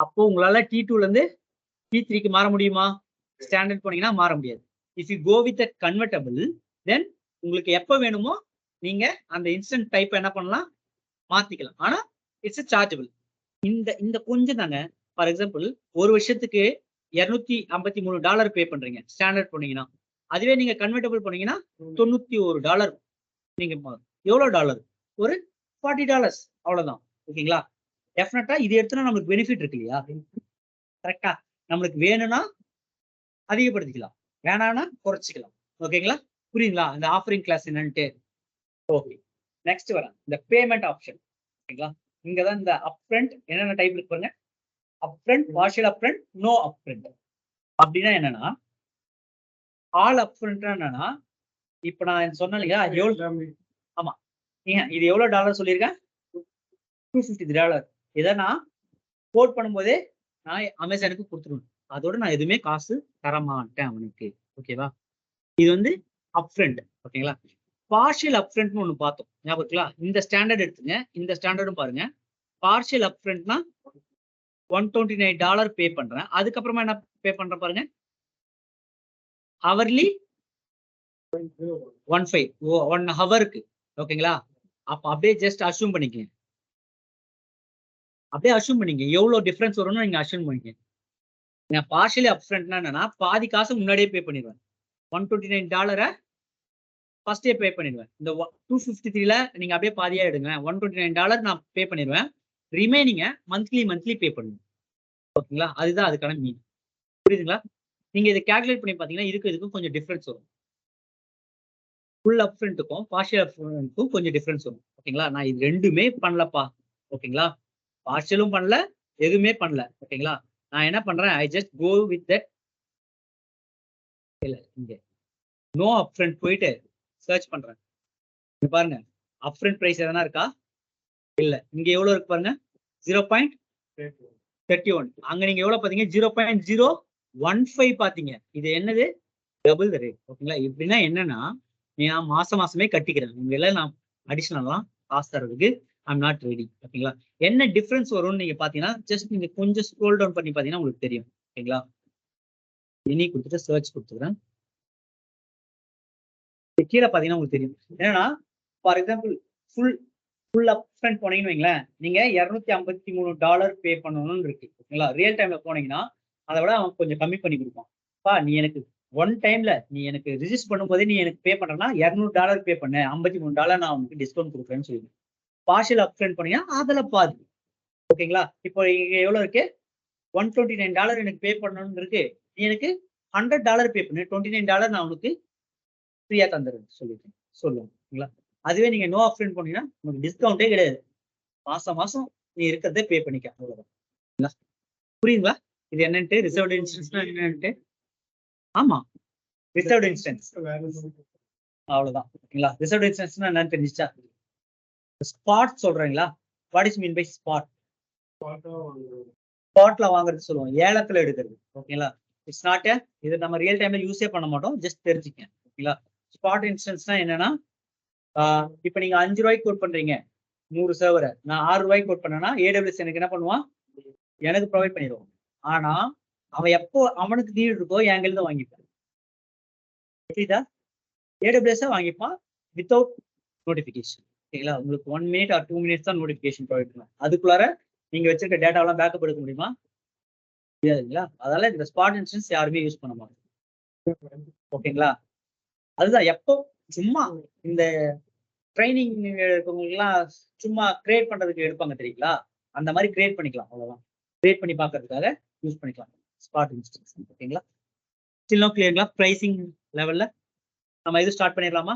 அப்போ உங்களால T2ல இருந்து T3க்கு மாற முடியுமா? ஸ்டாண்டர்ட் போனீங்கன்னா மாற முடியாது. If you go with convertible, then உங்களுக்கு எப்ப வேணுமோ நீங்க அந்த இன்ஸ்டன்ட் டைப் என்ன பண்ணலாம்? மாத்திக்கலாம். ஆனா இட்ஸ் சார்ஜபிள். இந்த கொஞ்சம் தாங்க. ஃபார் எக்ஸாம்பிள் ஒரு வருஷத்துக்கு $253 பே பண்றீங்க ஸ்டாண்டர்ட் போனீங்கன்னா. அதுவே நீங்க கன்வெர்ட்டபிள் போனீங்கன்னா $91. நீங்க எவ்வளவு டாலர்? ஒரு $40. அவ்வளவுதான். ஓகேங்களா? டெஃபினட்டா இது எடுத்தா நமக்கு பெனிஃபிட் இருக்கு இல்லையா? கரெக்டா? நம்மளுக்கு வேணும்னா அதிகப்படுத்திக்கலாம், வேணாம்னா குறைச்சிக்கலாம். ஓகேங்களா? புரியுங்களா? இந்த ஆஃபரிங் கிளாஸ் என்னன்ட்டு. ஓகே, நெக்ஸ்ட் வரேன். இந்த பேமெண்ட் ஆப்ஷன். ஓகேங்களா? இங்கதான் இந்த அப்ஃப்ரண்ட் என்னென்ன டைப் இருக்கு பாருங்க. Upfront, partial upfront, no upfront. அப்படின்னா என்னன்னா, ஆல் அப்ஃப்ரண்ட்னா என்னன்னா, இப்ப நான் சொன்னேன் இல்லையா? ஆமா, இது எவ்வளவு டாலர் சொல்லியிருக்கேன்? $253. இதை நான் கோட் பண்ணும்போதே நான் அமேசானுக்கு கொடுத்துருவேன். அதோட நான் எதுவுமே காசு தரமாட்டேன் அவனுக்கு. ஓகேவா? இது வந்து அப்ஃப்ரண்ட். ஓகேங்களா? பார்ஷியல் அப்ஃப்ரண்ட்னு ஒண்ணு பார்த்தோம். ஞாபகம் இருக்குங்களா? இந்த ஸ்டாண்டர்ட் எடுத்துங்க, இந்த ஸ்டாண்டர்டும் பாருங்க. பார்ஷியல் அப்ஃப்ரண்ட்னா $129 பே பண்றேன். அதுக்கப்புறமா என்ன பே பண்றேன் பாருங்க? ஹவர்லி 15 1 ஹவருக்கு. ஓகேங்களா? அப்ப அப்படியே ஜஸ்ட் அஸ்யூம் பண்ணிக்கங்க. அப்படியே அஸ்யூம் பண்ணிங்க எவ்வளவு டிஃபரன்ஸ் வரும்னு நீங்க அஸ்யூம் பண்ணிக்கங்க. நான் பார்ஷியலி அப்ஃப்ரண்ட்னா என்னன்னா, பாதி காசு முன்னாடியே பே பண்ணிடுவேன். $129 ஃபர்ஸ்டே பே பண்ணிடுவேன். இந்த 253ல நீங்க அப்படியே பாதியா எடுங்க. $129 நான் பே பண்ணிடுவேன். ரிமைனிங்க மந்த்லி பே பண்ணுவேன். ஓகேங்களா? அதுதான் அதுக்கான மீனிங். புரியுதுங்களா? நீங்க இதை கால்குலேட் பண்ணி பாத்தீங்கன்னா இதுக்கும் கொஞ்சம் டிஃபரன்ஸ் வரும். ஃபுல் அப்ஃப்ரண்ட்டுக்கும் பார்ஷியல் அப்ஃப்ரண்ட்டுக்கும் கொஞ்சம் டிஃபரன்ஸ் வரும். ஓகேங்களா? நான் இது ரெண்டுமே பண்ணலப்பா. ஓகேங்களா? பார்ஷியலும் பண்ணல, எதுவுமே பண்ணல. ஓகேங்களா? நான் என்ன பண்றேன்? I just go with that. இல்ல, இங்க நோ அப்ஃப்ரண்ட் போயிட்டு சர்ச் பண்றேன். இங்க பாருங்க, அப்ஃப்ரண்ட் பிரைஸ் எதனா இருக்கா? இல்ல. இங்க எவ்வளவு இருக்கு பாருங்க? 0.31. அங்க நீங்க எவ்வளவு பாத்தீங்க? 0.015 பாத்தீங்க. இது என்னது? Double the rate. ஓகேங்களா? இப்படின்னா என்னன்னா, நான் மாசமே கட்டிக்கிறேன். உங்க எல்லாம் நான் அடிஷனலாம் காசு தரதுக்கு ஐம் நாட் ரெடி. ஓகேங்களா? என்ன டிஃபரன்ஸ் வரும்னு நீங்க பாத்தீங்கன்னா, ஜஸ்ட் நீங்க கொஞ்சம் ஸ்க்ரோல் டவுன் பண்ணி பாத்தீங்கன்னா உங்களுக்கு தெரியும். ஓகேங்களா? இனி கொடுத்துட்டு சர்ச் கொடுத்துக்கிறேன். கீழே பாத்தீங்கன்னா உங்களுக்கு தெரியும். என்னன்னா, for example full full upfront போனீங்கன்னு வைங்களேன், நீங்க $253 பே பண்ணணும்னு இருக்கு. ஓகேங்களா? ரியல் டைம்ல போனீங்கன்னா, அதை விட அவன் கொஞ்சம் கம்மி பண்ணி கொடுப்பான். நீ எனக்கு ஒன் டைம்ல நீ எனக்கு ரிஜிஸ்டர் பண்ணும்போதே நீ எனக்கு பே பண்றேன்னா $200 பே பண்ணு, $53 நான் உனக்கு டிஸ்கவுண்ட் கொடுக்குறேன்னு சொல்லுவேன். பார்ஷியல் அப்ஃப்ரண்ட் பண்ணீங்கன்னா அதுல பாதி. ஓகேங்களா? இப்போ இங்க எவ்வளவு இருக்கு? $129 எனக்கு பே பண்ணணும்னு இருக்கு. நீ எனக்கு $100 பே பண்ணு, $29 நான் உனக்கு ஃப்ரீயா தந்துடுறேன் சொல்லிட்டேன் சொல்லுவோம். அதுவே நீங்க நோ அப்ஃப்ரண்ட் பண்ணீங்கன்னா உங்களுக்கு டிஸ்கவுண்டே கிடையாது. மாசம் மாசம் நீ இருக்கிறதே பே பண்ணிக்க, அவ்வளவுதான். புரியுங்களா? இது என்னன்ட்டு ரிசர்வ்டு இன்ஸ்டன்ஸ்னா என்னன்ட்டு? ஆமா, ரிசர்வ்டு இன்ஸ்டன்ஸ் அவ்வளவுதான். ஓகேங்களா? ரிசர்வ்டு இன்ஸ்டன்ஸ்னா என்னன்னு தெரிஞ்சுச்சா? ஸ்பாட் சொல்றீங்களா? What is mean by spot? ஸ்பாட்ல வாங்குறது சொல்லுவோம், ஏலத்துல எடுக்கிறது. ஓகேங்களா? இட்ஸ் நாட் இது நம்ம ரியல் டைம்ல யூஸே பண்ண மாட்டோம், ஜஸ்ட் தெரிஞ்சுக்கேன். ஓகேங்களா? ஸ்பாட் இன்ஸ்டன்ஸ்னா என்னன்னா, இப்ப நீங்க $5 கோட் பண்றீங்க 100 சர்வரை, நான் $6 கோட் பண்ணேன்னா AWS எனக்கு என்ன பண்ணுவான்? எனக்கு ப்ரொவைட் பண்ணிடுவான். ஆனா அவன் எப்போ அவனுக்கு நீடு இருக்கோ என்கிட்ட தான் வாங்கிப்பான். புரியுதா? AWS வாங்கிப்பான் வித்தவுட் நோட்டிபிகேஷன். ஓகேங்களா? உங்களுக்கு 1 minute or 2 minutes தான் நோட்டிபிகேஷன் ப்ரொவைட் பண்ணுவான். அதுக்குள்ளார நீங்க வச்சிருக்க டேட்டாவெல்லாம் பேக்கப் எடுக்க முடியுமா? முடியாதுங்களா? அதனால இந்த ஸ்பாட் இன்ஸ்டன்ஸ் யாருமே யூஸ் பண்ண மாட்டாங்க. ஓகேங்களா? அதுதான் எப்போ சும்மா இந்த ட்ரைனிங் இருக்கவங்களுக்குலாம் சும்மா கிரியேட் பண்றதுக்கு எடுப்பாங்க தெரியுங்களா? அந்த மாதிரி கிரியேட் பண்ணிக்கலாம், அவ்வளவுதான். கிரியேட் பண்ணி பார்க்கறதுக்காக யூஸ் பண்ணிக்கலாம் ஸ்பாட் இன்ஸ்டன்ஸ். ஓகேங்களா? ஸ்டில் நோ கிளியருங்களா? பிரைசிங் லெவல்ல நம்ம இது ஸ்டார்ட் பண்ணிடலாமா?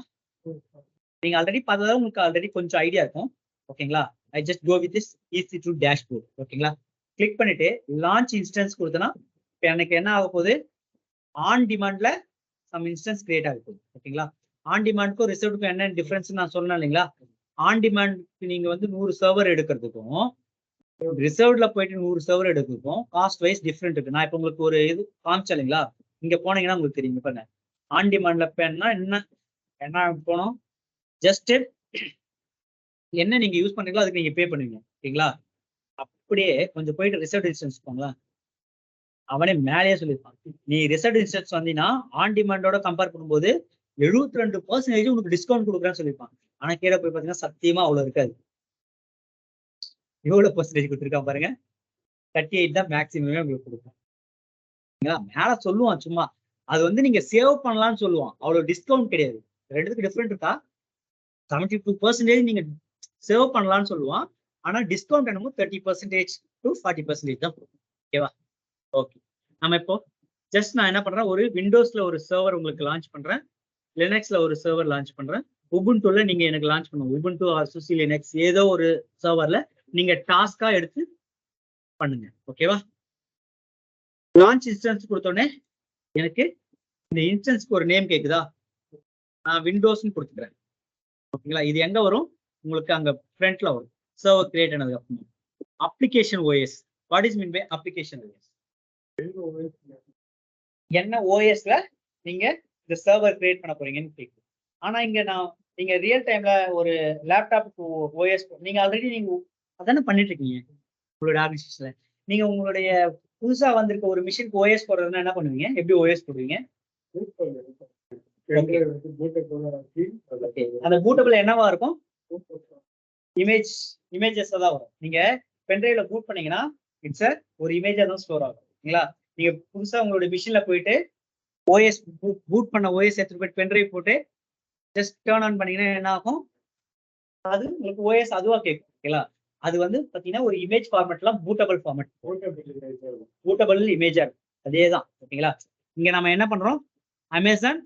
நீங்க ஆல்ரெடி பார்த்ததால உங்களுக்கு ஆல்ரெடி கொஞ்சம் ஐடியா இருக்கும். ஓகேங்களா? I just go with this EC2 dashboard. ஓகேங்களா? கிளிக் பண்ணிட்டு லான்ச் இன்ஸ்டன்ஸ் கொடுத்தனா இப்போ எனக்கு என்ன ஆக போகுது? ஆன் டிமாண்ட்ல சம் இன்ஸ்டன்ஸ் கிரியேட் ஆக போகுது. ஓகேங்களா? ஆன் டிமாண்ட்க்கும் ரிசர்வ்டுக்கும் என்ன டிஃபரன்ஸ் நான் சொன்னேன் இல்லைங்களா? ஆன் டிமாண்ட்க்கு நீங்க வந்து 100 சர்வர் எடுக்கிறதுக்கும் ரிசர்வ்ல போயிட்டு 100 சர்வர் எடுக்கிறதுக்கும் காஸ்ட் வைஸ் டிஃப்ரெண்ட் இருக்கு. நான் இப்போ உங்களுக்கு ஒரு இது காமிச்சேன் இல்லைங்களா? இங்க போனீங்கன்னா உங்களுக்கு தெரியும். பாருங்க, ஆன் டிமாண்ட்ல பேன்னா என்ன போனோம், ஜஸ்ட் என்ன நீங்க யூஸ் பண்றீங்களோ அதுக்கு நீங்க பே பண்ணுவீங்க. ஓகேங்களா? அப்படியே கொஞ்சம் போயிட்டு ரிசர்வ் இன்ஸ்டன்ஸ் போங்களேன், அவனே மேலேயே சொல்லியிருப்பான், நீ ரிசர்வ் இன்ஸ்டன்ஸ் வந்தீங்கன்னா ஆன் டிமாண்டோட கம்பேர் பண்ணும்போது 72% உனக்கு டிஸ்கவுண்ட் கொடுக்குறேன்னு சொல்லியிருப்பான். ஆனா கீழே போய் பாத்தீங்கன்னா சத்தியமா அவ்வளவு இருக்காது. எவ்வளவு பர்சன்டேஜ் கொடுத்துருக்கான் பாருங்க, 38 தான் மேக்ஸிமமே உங்களுக்கு கொடுக்கும். மேல சொல்லுவான் சும்மா, அது வந்து நீங்க சேவ் பண்ணலாம்னு சொல்லுவான், அவ்வளவு டிஸ்கவுண்ட் கிடையாது. ரெண்டுத்துக்கு டிஃபரெண்ட் இருக்கா? 72% நீங்க சேவ் பண்ணலாம்னு சொல்லுவான், ஆனா டிஸ்கவுண்ட் என்னமோ 30% to 40% தான் கொடுக்கும். ஓகேவா? ஓகே, நம்ம இப்போ ஜஸ்ட் நான் என்ன பண்றேன், ஒரு விண்டோஸ்ல ஒரு சர்வர் உங்களுக்கு லான்ச் பண்றேன், லினக்ஸ்ல ஒரு சர்வர் லான்ச் பண்றேன், உபுண்டுல நீங்க எனக்கு லான்ச் பண்ணுங்க. உபுண்டு ஆர் சுசி லினக்ஸ் ஏதோ ஒரு சர்வர்ல நீங்க டாஸ்கா எடுத்து பண்ணுங்க. ஓகேவா? லான்ச் இன்ஸ்டன்ஸ் கொடுத்தோடனே எனக்கு இந்த இன்ஸ்டன்ஸ்க்கு ஒரு நேம் கேக்குதா? நான் விண்டோஸ்னு கொடுத்துக்கிறேன். ஓகேங்களா? இது எங்க வரும்? உங்களுக்கு அங்க ஃப்ரண்ட்ல வரும், சர்வர் கிரியேட் ஆனதுக்கு அப்புறம். Application OS. What is mean by application OS? என்ன ஓஎஸ்ல நீங்க இந்த சர்வர் கிரியேட் பண்ண போறீங்கன்னு கேட்கும். ஆனா இங்க நீங்க ரியல் டைம்ல ஒரு லேப்டாப்புக்கு ஓஎஸ் நீங்க ஆல்ரெடி நீங்க அதானே பண்ணிட்டு இருக்கீங்க உங்களோட ஆர்கனைசேஷன்ல. நீங்க உங்களுடைய புதுசா வந்திருக்க ஒரு மிஷினுக்கு ஓஎஸ் போடுறதுன்னா என்ன பண்ணுவீங்க? எப்படி ஓஎஸ் போடுவீங்க? அந்த பூட்டபிள் என்னவா இருக்கும்? இமேஜஸ் தான் வரும். நீங்க பென்ட்ரைவ்ல பூட் பண்ணீங்கன்னா இட்ஸ் ஒரு இமேஜா தான் ஸ்டோர் ஆகும். ஓகேங்களா? நீங்க புதுசா உங்களுடைய மிஷின்ல போயிட்டு ஓஎஸ் பூட் பண்ண ஓஎஸ் எடுத்துட்டு போயிட்டு பென்ட்ரைவ் போட்டு ஜஸ்ட் டர்ன் ஆன் பண்ணீங்கன்னா என்ன ஆகும்? அது உங்களுக்கு ஓஎஸ் அதுவா கேட்கும். ஓகேங்களா? அது வந்து பாத்தீங்கன்னா ஒரு இமேஜ் ஃபார்மேட்ல பூட்டபிள் ஃபார்மேட், பூட்டபிள் இமேஜா இருக்கும். அதேதான். ஓகேங்களா? இங்க நம்ம என்ன பண்றோம்? Amazon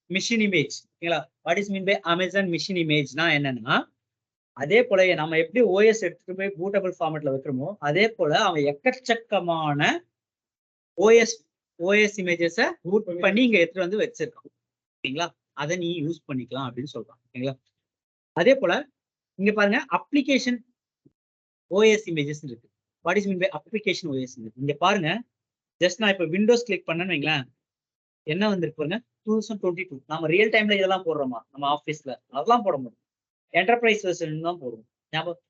machine image. ஓகேங்களா? What is mean by Amazon machine இமேஜ்னா என்னன்னா, அதே போல நம்ம எப்படி ஓஎஸ் எடுத்துட்டு போய் பூட்டபிள் ஃபார்மேட்ல வைக்கிறோமோ அதே போல அவன் எக்கச்சக்கமான ஓஎஸ் இமேஜஸை பூட் பண்ணி இங்க எடுத்துட்டு வந்து வச்சிருக்கான். ஓகேங்களா? அதை நீ யூஸ் பண்ணிக்கலாம் அப்படின்னு சொல்றான். ஓகேங்களா? அதே போல இங்க பாருங்க, அப்ளிகேஷன் ஓஎஸ் இமேஜஸ் இருக்கு. What is mean by application OS? இங்க பாருங்க, ஜஸ்ட் நான் இப்ப விண்டோஸ் கிளிக் பண்ணேன்னு வைங்களேன், என்ன வந்திருக்கு பாருங்க, 2022. நம்ம ரியல் டைம்ல இதெல்லாம் போடுறோமா? நம்ம ஆஃபீஸ்ல அதெல்லாம் போட முடியும், என்டர்பிரைஸ் வெர்ஷன் தான் போடுவோம். ஞாபகம்,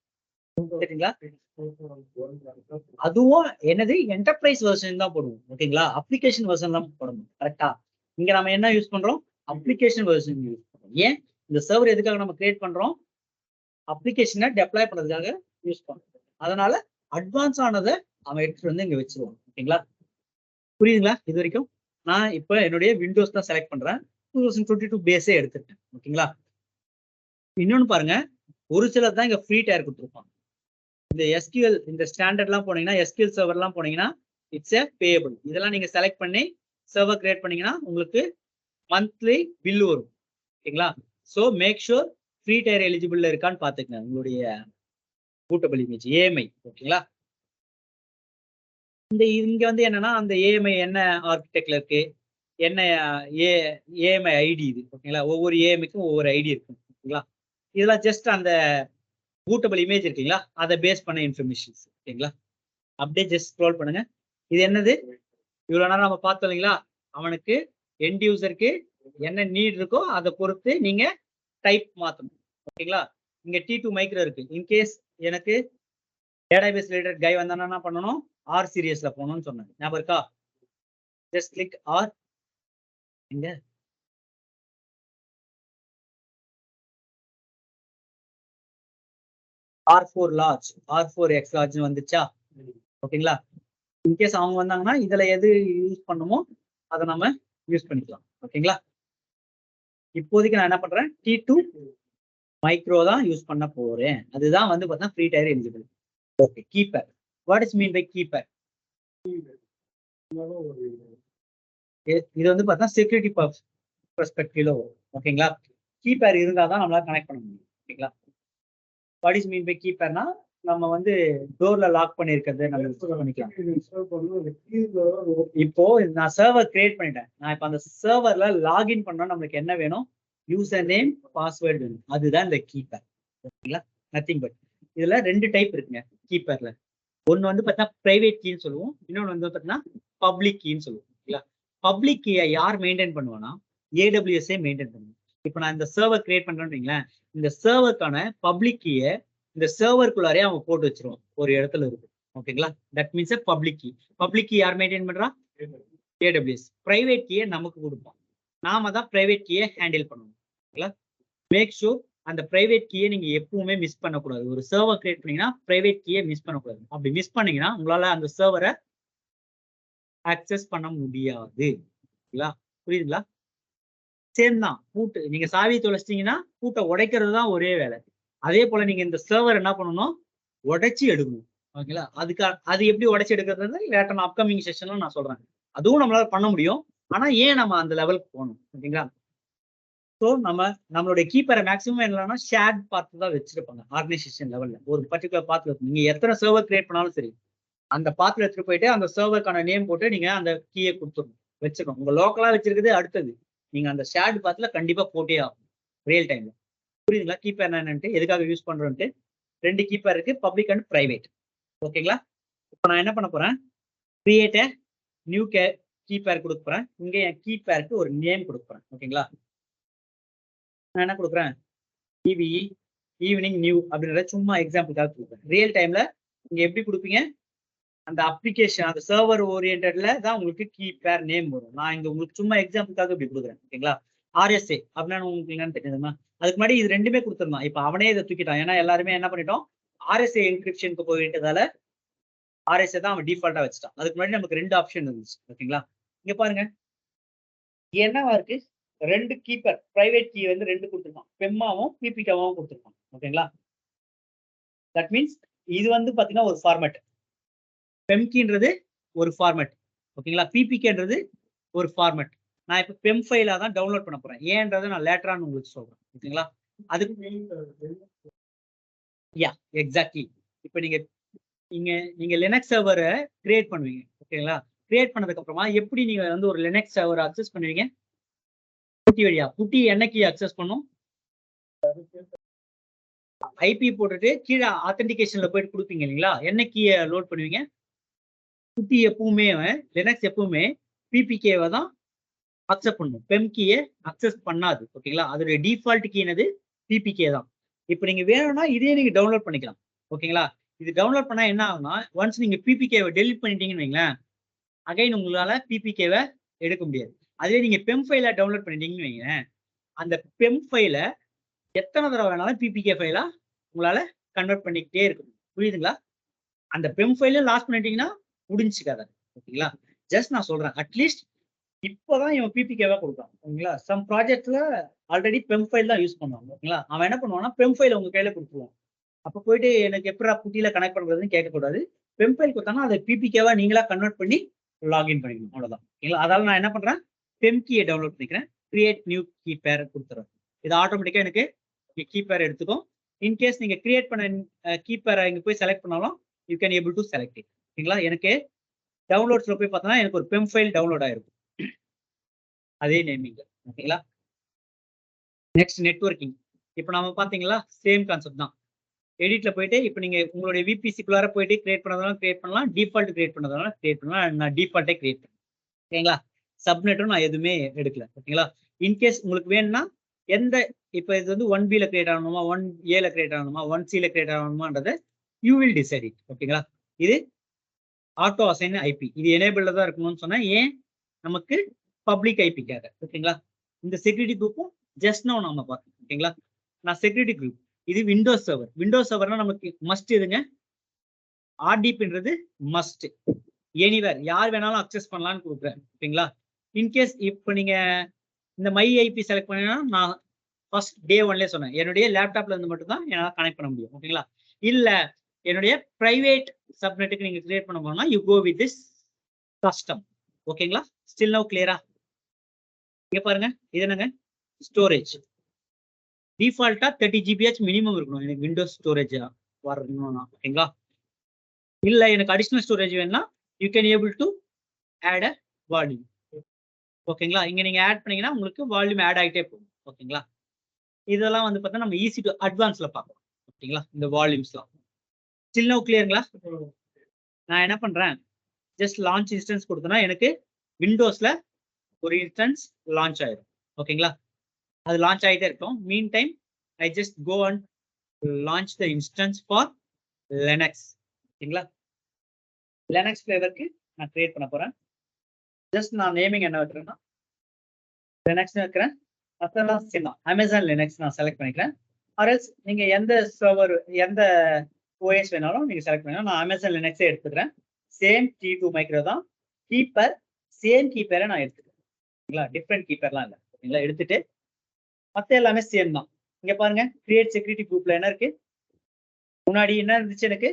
அதுவும் என்னது என்டர்பிரைஸ் வெர்ஷன் தான் போடுவோம். ஓகேங்களா? அப்ளிகேஷன் வெர்ஷன் தான் போடணும். கரெக்டா? இங்க நம்ம என்ன யூஸ் பண்றோம்? அப்ளிகேஷன் வெர்ஷன் யூஸ் பண்றோம். ஏன்? இந்த சர்வர் எதுக்காக நம்ம கிரியேட் பண்றோம்? அப்ளிகேஷனை டெப்ளாய் பண்றதுக்காக யூஸ் பண்ணுவோம். அதனால அட்வான்ஸ் ஆனதை அவன் எடுத்துட்டு வந்து இங்க வச்சிருவான். ஓகேங்களா? புரியுதுங்களா இது வரைக்கும்? நான் இப்ப என்னுடைய விண்டோஸ் தான் செலக்ட் பண்றேன். 2022 பேஸே எடுத்துட்டேன். ஓகேங்களா? இன்னொன்னு பாருங்க, ஒரு சிலர் தான் இங்க ஃப்ரீ டயர் கொடுத்துருப்பான். இந்த எஸ்கியூஎல் இந்த ஸ்டாண்டர்ட்லாம் போனீங்கன்னா, எஸ்கியூஎல் சர்வர்லாம் போனீங்கன்னா இட்ஸ் எ பேயபிள். இதெல்லாம் நீங்க செலக்ட் பண்ணி சர்வர் கிரியேட் பண்ணீங்கன்னா உங்களுக்கு மந்த்லி பில் வரும். ஓகேங்களா? So make sure free tier eligible இருக்கான்னு பாத்துக்கங்க உங்களுடைய பூட்டபிள் இமேஜ் ஏஎம்ஐ. ஓகேங்களா? இங்க வந்து என்னன்னா அந்த ஏஎம்ஐ என்ன ஆர்கிடெக்ட்ல இருக்கு, என்ன ஏஎம்ஐ ஐடி இது. ஓகேங்களா? ஒவ்வொரு ஏஎம்ஐக்கும் ஒவ்வொரு ஐடி இருக்கும். ஓகேங்களா? இதெல்லாம் ஜஸ்ட் அந்த பூட்டபிள் இமேஜ் இருக்குங்களா, அதை பேஸ் பண்ண இன்ஃபர்மேஷன்ஸ். ஓகேங்களா? அப்படியே ஜஸ்ட் ஸ்க்ரோல் பண்ணுங்க. இது என்னது, இவ்வளவு நேரம் நம்ம பார்த்தோம் இல்லைங்களா, அவனுக்கு எண்ட் யூசருக்கு என்ன நீட் இருக்கோ அதை பொறுத்து நீங்க டைப் மாத்தணும். ஓகேங்களா? இங்க T2 மைக்ரோ இருக்கு. இன்கேஸ் எனக்கு டேட்டாபேஸ் ரிலேட்டட் கை வந்தானா என்ன பண்ணணும், ஆர் சீரியஸ்ல போகணும்னு சொன்னாங்க. ஞாபகம் இருக்கா? Just click R. இங்க R4 large, R4 X large வந்துச்சா? ஓகேங்களா? இன்கேஸ் அவங்க வந்தாங்கன்னா இதுல எது யூஸ் பண்ணுமோ அதை நம்ம யூஸ் பண்ணிக்கலாம். ஓகேங்களா? இப்போதைக்கு நான் என்ன பண்றேன், T2 மைக்ரோ தான் யூஸ் பண்ண போறேன். அதுதான் வந்து பார்த்தா free tier eligible. Okay, key pair. What is mean by key pair? இது வந்து பார்த்தா செக்யூரிட்டி பெர்ஸ்பெக்டிவ்ல வரும். ஓகேங்களா? கீப்பர் இருந்தால் தான் நம்மளால கனெக்ட் பண்ண முடியும். ஓகேங்களா? வாட் இஸ் மீன் பை கீப்பர்னா நம்ம வந்து டோர்ல லாக் பண்ணிருக்கிறது நம்ம இன்ஸ்டால் பண்ணிக்கலாம். இப்போ நான் சர்வர் கிரியேட் பண்ணிட்டேன். நான் இப்போ அந்த சர்வர்ல லாகின் பண்ணா நம்மளுக்கு என்ன வேணும், யூசர் நேம் பாஸ்வேர்டு வேணும். அதுதான் இந்த கீப்பர். ஓகேங்களா? Nothing but. இதுல ரெண்டு டைப் இருக்குங்க கீப்பர்ல. ஒன்னு வந்து பார்த்தா பிரைவேட் கீன்னு சொல்லுவோம், இன்னொன்னு வந்து பார்த்தீங்கன்னா பப்ளிக் கீன்னு சொல்லுவோம். ஓகேங்களா? பப்ளிக் கீயை யார் மெயின்டைன் பண்ணுவானா, ஏடபிள்யூஎஸ்ஏ மெயின்டைன் பண்ணுவோம். இப்போ நான் இந்த சர்வர் கிரியேட் பண்றேன்னு, இந்த சர்வருக்கான பப்ளிக் கீயை இந்த சர்வருக்குள்ளாரே அவங்க போட்டு வச்சிருவோம், ஒரு இடத்துல இருக்கு. ஓகேங்களா? That means public key. Public key யார் மெயின்டைன் பண்றா, ஏடபிள்யூஎஸ். பிரைவேட் கீயை நமக்கு கொடுப்போம், நாம தான் பிரைவேட் கீயை ஹேண்டில் பண்ணணும். ஓகேங்களா? மேக் ஷூர் அந்த பிரைவேட் கீயை நீங்க எப்பவுமே மிஸ் பண்ணக்கூடாது. ஒரு சர்வர் கிரியேட் பண்ணீங்கன்னா பிரைவேட் கீயை மிஸ் பண்ணக்கூடாது. அப்படி மிஸ் பண்ணீங்கன்னா உங்களால அந்த சர்வரை ஆக்சஸ் பண்ண முடியாது. புரியுதுங்களா? சேம் தான். பூட்டு நீங்க சாவி தொலைச்சிட்டீங்கன்னா பூட்டை உடைக்கிறது தான் ஒரே வேலை. அதே போல நீங்க இந்த சர்வர் என்ன பண்ணணும், உடைச்சி எடுக்கணும். ஓகேங்களா? அது எப்படி உடைச்சி எடுக்கிறது லேட்டர் நான் அப்கமிங் செஷன்ல நான் சொல்றேன். அதுவும் நம்மளால பண்ண முடியும். ஆனா ஏன் நம்ம அந்த லெவலுக்கு போகணும்? ஓகேங்களா? ஸோ நம்மளுடைய கீப்பரை மேக்ஸிமம் என்னன்னா ஷேர்ட் பார்த்து தான் வச்சிருப்பாங்க ஆர்கனைசேஷன் லெவல்ல. ஒரு பர்டிகுலர் பாத்துல நீங்க எத்தனை சர்வர் கிரியேட் பண்ணாலும் சரி, அந்த பாத்துல எடுத்துட்டு போயிட்டு அந்த சர்வருக்கான நேம் போட்டு நீங்க அந்த கீயை கொடுத்துடணும், வச்சுக்கணும். உங்க லோக்கலா வச்சிருக்கிறது அடுத்தது, நீங்க அந்த ஷேர்ட் பாத்துல கண்டிப்பா போட்டே ஆகும் ரியல் டைம்ல. புரியுதுங்களா? கீப்பர் என்னன்ட்டு, எதுக்காக யூஸ் பண்றோம்ட்டு. ரெண்டு கீப்பர் இருக்கு, பப்ளிக் அண்ட் பிரைவேட். ஓகேங்களா? இப்போ நான் என்ன பண்ண போறேன், கிரியேட் a நியூ கீப்பர் கொடுக்க போறேன். இங்க என் கீப்பருக்கு ஒரு நேம் கொடுக்குறேன். ஓகேங்களா? நான் என்ன கொடுக்குறேன், EVE ஈவினிங் நியூ அப்படின்றத சும்மா எக்ஸாம்பிளுக்காக கொடுக்குறேன். ரியல் டைம்ல நீங்க எப்படி கொடுப்பீங்க, அந்த அப்ளிகேஷன் அந்த சர்வர் ஓரியன்டட்ல தான் உங்களுக்கு கீப்பர் நேம் வரும். நான் இங்க உங்களுக்கு சும்மா எக்ஸாம்பிளுக்காக இப்படி கொடுக்குறேன். ஓகேங்களா? RSA அப்படின்னா உங்களுக்கு என்னன்னு தெரியுதுமா? அதுக்கு முன்னாடி இது ரெண்டுமே கொடுத்துருந்தான். இப்ப அவனே இதை தூக்கிட்டான். ஏன்னா எல்லாருமே என்ன பண்ணிட்டோம், RSA என்கிரிப்ஷனுக்கு போயிட்டதால RSA தான் அவன் டிஃபால்ட்டா வச்சுட்டான். அதுக்கு முன்னாடி நமக்கு ரெண்டு ஆப்ஷன் இருந்துச்சு. ஓகேங்களா? இங்க பாருங்க என்னவா இருக்கு, ரெண்டு கீப்பர் பிரைவேட் கீ வந்து ரெண்டு கொடுத்துருக்கான், பெம்மாவும் பிபிகாவும் கொடுத்துருக்கான். ஓகேங்களா? தட் மீன்ஸ் இது வந்து பாத்தீங்கன்னா ஒரு ஃபார்மேட், பெம்கின்றது ஒரு ஃபார்மேட். ஓகேங்களா? பிபிகேன்றது ஒரு ஃபார்மேட். நான் இப்ப பெம் ஃபைலா தான் டவுன்லோட் பண்ண போறேன். ஏன்றதை நான் லேட்டரான உங்களுக்கு சொல்றேன். ஓகேங்களா? அதுக்கு யா எக்ஸாக்ட்லி. இப்ப நீங்க லினக்ஸ் சர்வரை கிரியேட் பண்ணுவீங்க. ஓகேங்களா? கிரியேட் பண்ணதுக்கு அப்புறமா எப்படி நீங்க வந்து ஒரு லினக்ஸ் சர்வரை அக்சஸ் பண்ணுவீங்க, புட்டி வழியா. புட்டி என்ன கீ அக்சஸ் பண்ணும், ஐபி போட்டுட்டு கீழே ஆத்தென்டிகேஷன்ல போயிட்டு கொடுப்பீங்க இல்லைங்களா, என்ன கீயை லோட் பண்ணுவீங்க. புட்டி எப்பவுமே லினக்ஸ் எப்பவுமே பிபிகேவை தான் அக்செப்ட் பண்ணும், பெம் கீயை அக்சஸ் பண்ணாது. ஓகேங்களா? அதோடைய டிஃபால்ட் கீ என்னது, பிபிகே தான். இப்போ நீங்க வேணும்னா இதே நீங்க டவுன்லோட் பண்ணிக்கலாம். ஓகேங்களா? இது டவுன்லோட் பண்ணா என்ன ஆகும்னா, ஒன்ஸ் நீங்க பிபிகேவை டெலிட் பண்ணிட்டீங்கன்னு வைங்களேன், அகைன் உங்களால பிபிகேவை எடுக்க முடியாது. அதுவே நீங்க பெம் ஃபைல டவுன்லோட் பண்ணிட்டீங்கன்னு வைங்க, அந்த பெம் ஃபைல எத்தனை தடவை வேணாலும் பிபிகே ஃபைலா உங்களால கன்வெர்ட் பண்ணிக்கிட்டே இருக்கணும். புரியுதுங்களா? அந்த பெம் ஃபைல லாஸ்ட் பண்ணிட்டீங்கன்னா முடிஞ்சு கதை. ஓகேங்களா? ஜஸ்ட் நான் சொல்றேன். அட்லீஸ்ட் இப்பதான் இவன் பிபிகேவா கொடுப்பான். ஓகேங்களா? சம் ப்ராஜெக்ட்ல ஆல்ரெடி பெம் ஃபைல் தான் யூஸ் பண்ணுவாங்க. ஓகேங்களா? அவன் என்ன பண்ணுவான்னா பெம் ஃபைல் உங்க கையில கொடுத்துருவான். அப்ப போயிட்டு எனக்கு எப்படா புட்டியில கனெக்ட் பண்றதுன்னு கேட்கக்கூடாது. பெம் ஃபைல் கொடுத்தாங்கன்னா அதை பிபிகேவா நீங்களா கன்வெர்ட் பண்ணி லாகின் பண்ணிக்கணும். அவ்வளவுதான். ஓகேங்களா? அதால நான் என்ன பண்றேன், பெம் கீயை டவுன்லோட் பண்ணிக்கிறேன். கிரியேட் நியூ கீ பேர் கொடுத்துறேன். இது ஆட்டோமேட்டிக்கா எனக்கு கீ பேர் எடுத்துக்கும். இன்கேஸ் நீங்க கிரியேட் பண்ண கீ பேரை இங்க போய் செலக்ட் பண்ணாலும் you can able to select it. ஓகேங்களா? எனக்கு டவுன்லோட்ஸ்ல போய் பார்த்தோம்னா எனக்கு ஒரு பெம் ஃபைல் டவுன்லோட் ஆயிருக்கும். அதே நேமிங். ஓகேங்களா? Next networking. இப்போ நாம பாத்தீங்களா சேம் கான்செப்ட் தான். எடிட்ல போயிட்டு இப்போ நீங்க உங்களுடைய விபிசிக்குள்ளார போயிட்டு கிரியேட் பண்ணதாலும் கிரியேட் பண்ணலாம், டிஃபால்ட் கிரியேட் பண்ணதாலும் கிரியேட் பண்ணலாம். நான் டிஃபால்ட்டே கிரியேட் பண்ணேன். ஓகேங்களா? சப்நெட்டும் நான் எதுவுமே எடுக்கல. ஓகேங்களா? இன்கேஸ் உங்களுக்கு வேணும்னா எந்த இப்போ இது வந்து 1B கிரியேட் ஆகணுமா, 1A கிரியேட் ஆகணுமா, 1C கிரியேட் ஆகணுமான்றதை யூ வில் டிசைட் இட். ஓகேங்களா? இது ஆட்டோ அசைன் ஐபி. இது எனேபிள்ல தான் இருக்கணும்னு சொன்னா ஏன், நமக்கு பப்ளிக் ஐபிக்காக. ஓகேங்களா? இந்த செக்யூரிட்டி குரூப்பும் ஜஸ்ட் நோ நம்ம பார்த்தோம். ஓகேங்களா? நான் செக்யூரிட்டி குரூப், இது விண்டோஸ் சர்வர். விண்டோஸ் சர்வர்னா நமக்கு மஸ்ட் இதுங்க. ஆர்டிபின்றது மஸ்ட். எனிவேர் யார் வேணாலும் அக்சஸ் பண்ணலாம்னு கொடுக்குறேன். ஓகேங்களா? இன்கேஸ் இப்போ நீங்க இந்த மை ஐபி செலக்ட் பண்ணீங்கன்னா நான் ஃபர்ஸ்ட் டே ஒன்லேயே சொன்னேன், என்னுடைய லேப்டாப்ல இருந்து மட்டும் தான் என்னால் கனெக்ட் பண்ண முடியும். ஓகேங்களா? இல்ல என்னுடைய பிரைவேட் சப்நெட்டுக்கு நீங்க கிரியேட் பண்ண போனா you go with this custom. ஓகேங்களா? ஸ்டில் நவ் கிளியரா? இங்க பாருங்க, இது என்னங்க ஸ்டோரேஜ். டிஃபால்ட்டா 30 GBH மினிமம் இருக்கணும் எனக்கு விண்டோஸ் ஸ்டோரேஜ் வரணும்னா. ஓகேங்களா? இல்ல எனக்கு அடிஷனல் ஸ்டோரேஜ் வேணும்னா you can able to add a volume. ஓகேங்களா? இங்க நீங்க ஆட் பண்ணீங்கன்னா உங்களுக்கு வால்யூம் ஆட் ஆகிட்டே போகும். ஓகேங்களா? இதெல்லாம் வந்து பார்த்தா நம்ம ஈஸி டு அட்வான்ஸ்ல பார்க்கலாம். ஓகேங்களா? இந்த வால்யூம்ஸ்லாம் ஸ்டில் நவ் கிளியருங்களா? நான் என்ன பண்றேன், ஜஸ்ட் லான்ச் இன்ஸ்டன்ஸ் கொடுத்தனா எனக்கு விண்டோஸ்ல ஒரு இன்ஸ்டன்ஸ் லான்ச் ஆயிடும். ஓகேங்களா? அது லான்ச் ஆகிட்டே இருக்கும். Mean time I just go and launch the instance for Linux. ஓகேங்களா? லினக்ஸ் ஃபிளேவருக்கு நான் கிரியேட் பண்ண போறேன். ஜஸ்ட் நான் நேமிங் என்ன வைக்கிறேன்னா லினக்ஸ் வைக்கிறேன். மற்றெல்லாம் சேம் தான். அமேசான் லினக்ஸ் நான் செலக்ட் பண்ணிக்கிறேன். ஆர்எல்ஸ் நீங்க எந்த சர்வர் எந்த ஓஎஸ் வேணாலும் நீங்க செலக்ட் பண்ணலாம். நான் அமேசான் லினக்ஸே எடுத்துக்கிறேன். சேம் T2 மைக்ரோ தான். கீப்பர் சேம் கீப்பரை நான் எடுத்துக்கிறேன். ஓகேங்களா? டிஃப்ரெண்ட் கீப்பர்லாம் இல்லை. ஓகேங்களா? எடுத்துட்டு மற்ற எல்லாமே சேம் தான். இங்க பாருங்க, கிரியேட் செக்யூரிட்டி குரூப்ல என்ன இருக்கு, முன்னாடி என்ன இருந்துச்சு, எனக்கு